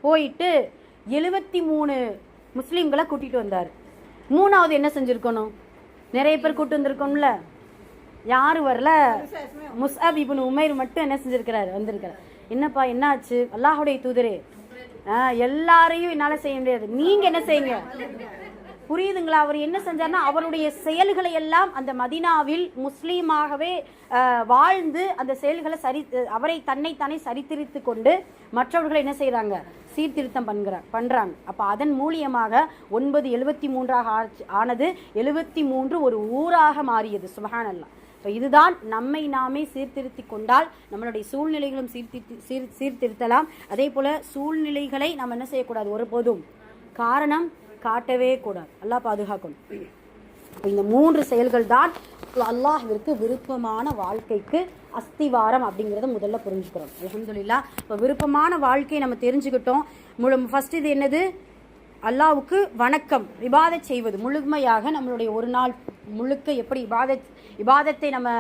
போயிட்டு 73 முஸ்லீம்களை கூட்டிகிட்டு வந்தார். 3வது என்ன செஞ்சுருக்கணும், நிறைய பேர் கூட்டு வந்திருக்கோம்ல, யாரும் வரல, முஸ்அப் இப்னு உமைர் மட்டும் என்ன செஞ்சுருக்கிறார், வந்திருக்கிறார். என்னப்பா என்னாச்சு? அல்லாஹுடைய தூதரே, எல்லாரையும் என்னால் செய்ய முடியாது, நீங்கள் என்ன செய்யுங்க. புரியுதுங்களா? அவர் என்ன செஞ்சார்னா அவருடைய செயல்களை எல்லாம் அந்த மதீனாவில் முஸ்லீமாகவே வாழ்ந்து அந்த செயல்களை அவரை தன்னைத்தானே சரித்திரித்து கொண்டு மற்றவர்களை என்ன செய்கிறாங்க, சீர்திருத்தம் பண்ணுறாங்க. அப்போ அதன் மூலியமாக 973 ஆனது 73 ஒரு ஊராக மாறியது. சுப்ஹானல்லாஹ். இப்போ இதுதான் நம்மை நாமே சீர்திருத்தி கொண்டால் நம்மளுடைய சூழ்நிலைகளும் சீர்திருத்தலாம். அதே போல் சூழ்நிலைகளை நம்ம என்ன செய்யக்கூடாது, ஒருபோதும் காரணம் காட்டவே கூடாது. அல்லாஹ் பாதுகாக்கணும். இந்த 3 செயல்கள் தான் அல்லாஹ்விற்கு விருப்பமான வாழ்க்கைக்கு அஸ்திவாரம் அப்படிங்கிறத முதல்ல புரிஞ்சுக்கிறோம். அல்ஹம்துலில்லாஹ். இப்போ விருப்பமான வாழ்க்கையை நம்ம தெரிஞ்சுக்கிட்டோம். ஃபர்ஸ்ட் இது என்னது, அல்லாஹ்வுக்கு வணக்கம் இபாதத் செய்வது முழுமையாக நம்மளுடைய ஒரு நாள் முழுக்க எப்படி இபாதத்தை நம்ம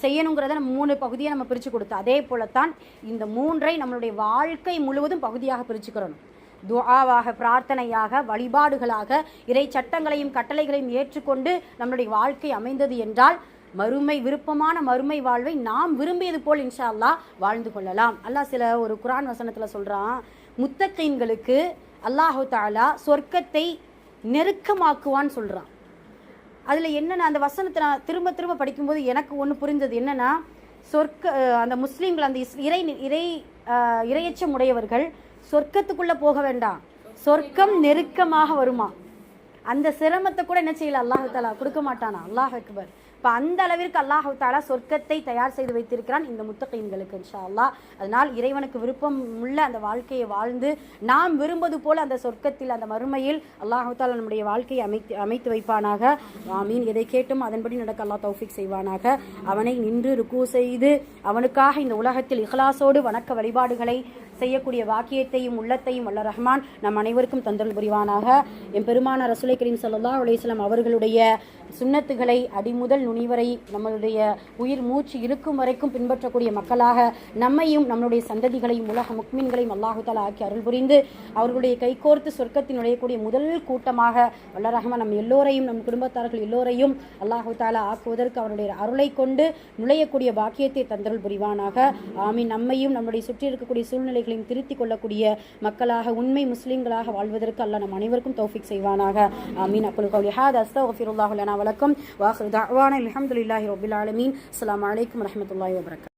செய்யணுங்கிறத நம்ம 3 பகுதியை நம்ம பிரித்து கொடுத்தோம். அதே போலத்தான் இந்த 3ஐ நம்மளுடைய வாழ்க்கை முழுவதும் பகுதியாக பிரிச்சுக்கிறணும். துஆவாக, பிரார்த்தனையாக, வழிபாடுகளாக, இறை சட்டங்களையும் கட்டளைகளையும் ஏற்றுக்கொண்டு நம்மளுடைய வாழ்க்கை அமைந்தது என்றால் மறுமை விருப்பமான மறுமை வாழ்வை நாம் விரும்பியது போல் இன்ஷா அல்லாஹ் வாழ்ந்து கொள்ளலாம். அல்லாஹ் ஒரு குர்ஆன் வசனத்தில் சொல்கிறான், முத்தகீன்களுக்கு அல்லாஹு தஆலா சொர்க்கத்தை நெருக்கமாக்குவான்னு சொல்கிறான். அதில் என்னென்னா, அந்த வசனத்தை நான் திரும்ப திரும்ப படிக்கும்போது எனக்கு ஒன்று புரிஞ்சது என்னென்னா, அந்த முஸ்லீம்கள் அந்த இரையச்சம் உடையவர்கள் சொர்க்கத்துக்குள்ளே போக வேண்டாம், சொர்க்கம் நெருக்கமாக வருமா. அந்த சிரமத்தை கூட என்ன செய்யல அல்லாஹு தஆலா கொடுக்க மாட்டானா. அல்லாஹ் அக்பர். இப்போ அந்த அளவிற்கு அல்லாஹு தஆலா சொர்க்கத்தை தயார் செய்து வைத்திருக்கிறான் இந்த முத்தகீன்களுக்கு இன்ஷா அல்லாஹ். அதனால் இறைவனுக்கு விருப்பம் உள்ள அந்த வாழ்க்கையை வாழ்ந்து நாம் விரும்புவது போல அந்த சொர்க்கத்தில் அந்த மறுமையில் அல்லாஹு தஆலா நம்முடைய வாழ்க்கையை அமைத்து வைப்பானாக. ஆமீன். எதை கேட்டும் அதன்படி நடக்க அல்லாஹ் தௌஃபீக் செய்வானாக. அவனை நின்று ருக்கு செய்து அவனுக்காக இந்த உலகத்தில் இஹ்லாஸோடு வணக்க வழிபாடுகளை செய்யக்கூடிய வாக்கியத்தையும் உள்ளத்தையும் வல்ல ரஹ்மான் நம் அனைவருக்கும் தந்தருள் புரிவானாக. என் பெருமான ரசூலை கரீம் ஸல்லல்லாஹு அலைஹி வஸல்லம் அவர்களுடைய சுன்னத்துகளை அடிமுதல் நுனிவரை நம்மளுடைய உயிர் மூச்சு இருக்கும் வரைக்கும் பின்பற்றக்கூடிய மக்களாக நம்மையும் நம்மளுடைய சந்ததிகளையும் உலக முக்மீன்களையும் அல்லாஹு தஆலா ஆக்கி அருள் புரிந்து அவர்களுடைய கைகோர்த்து சொர்க்கத்தில் நுழையக்கூடிய முதல் கூட்டமாக வல்ல ரஹ்மான் நம் எல்லோரையும் நம் குடும்பத்தார்கள் எல்லோரையும் அல்லாஹு தஆலா ஆக்குவதற்கு அவருடைய அருளை கொண்டு நுழையக்கூடிய பாக்கியத்தை தந்தருள் புரிவானாக. ஆமீன். நம்மையும் நம்முடைய சுற்றி இருக்கக்கூடிய சூழ்நிலைகளையும் திருத்திக் கொள்ளக்கூடிய மக்களாக உண்மை முஸ்லிம்களாக வாழ்வதற்கு அல்லாஹ் நம் அனைவருக்கும் தௌஃபீக் செய்வானாக. ஆமீன். அக்குல் கௌலி ஹாதா அஸ்தக்ஃபிருல்லாஹ் லனா வலக்கும் வ ஆகிரு தஅவானா அல்ஹம்துலில்லாஹி ரப்பில் ஆலமீன். அஸ்ஸலாமு அலைக்கும் வரஹ்மத்துல்லாஹி வபரகாத்துஹு.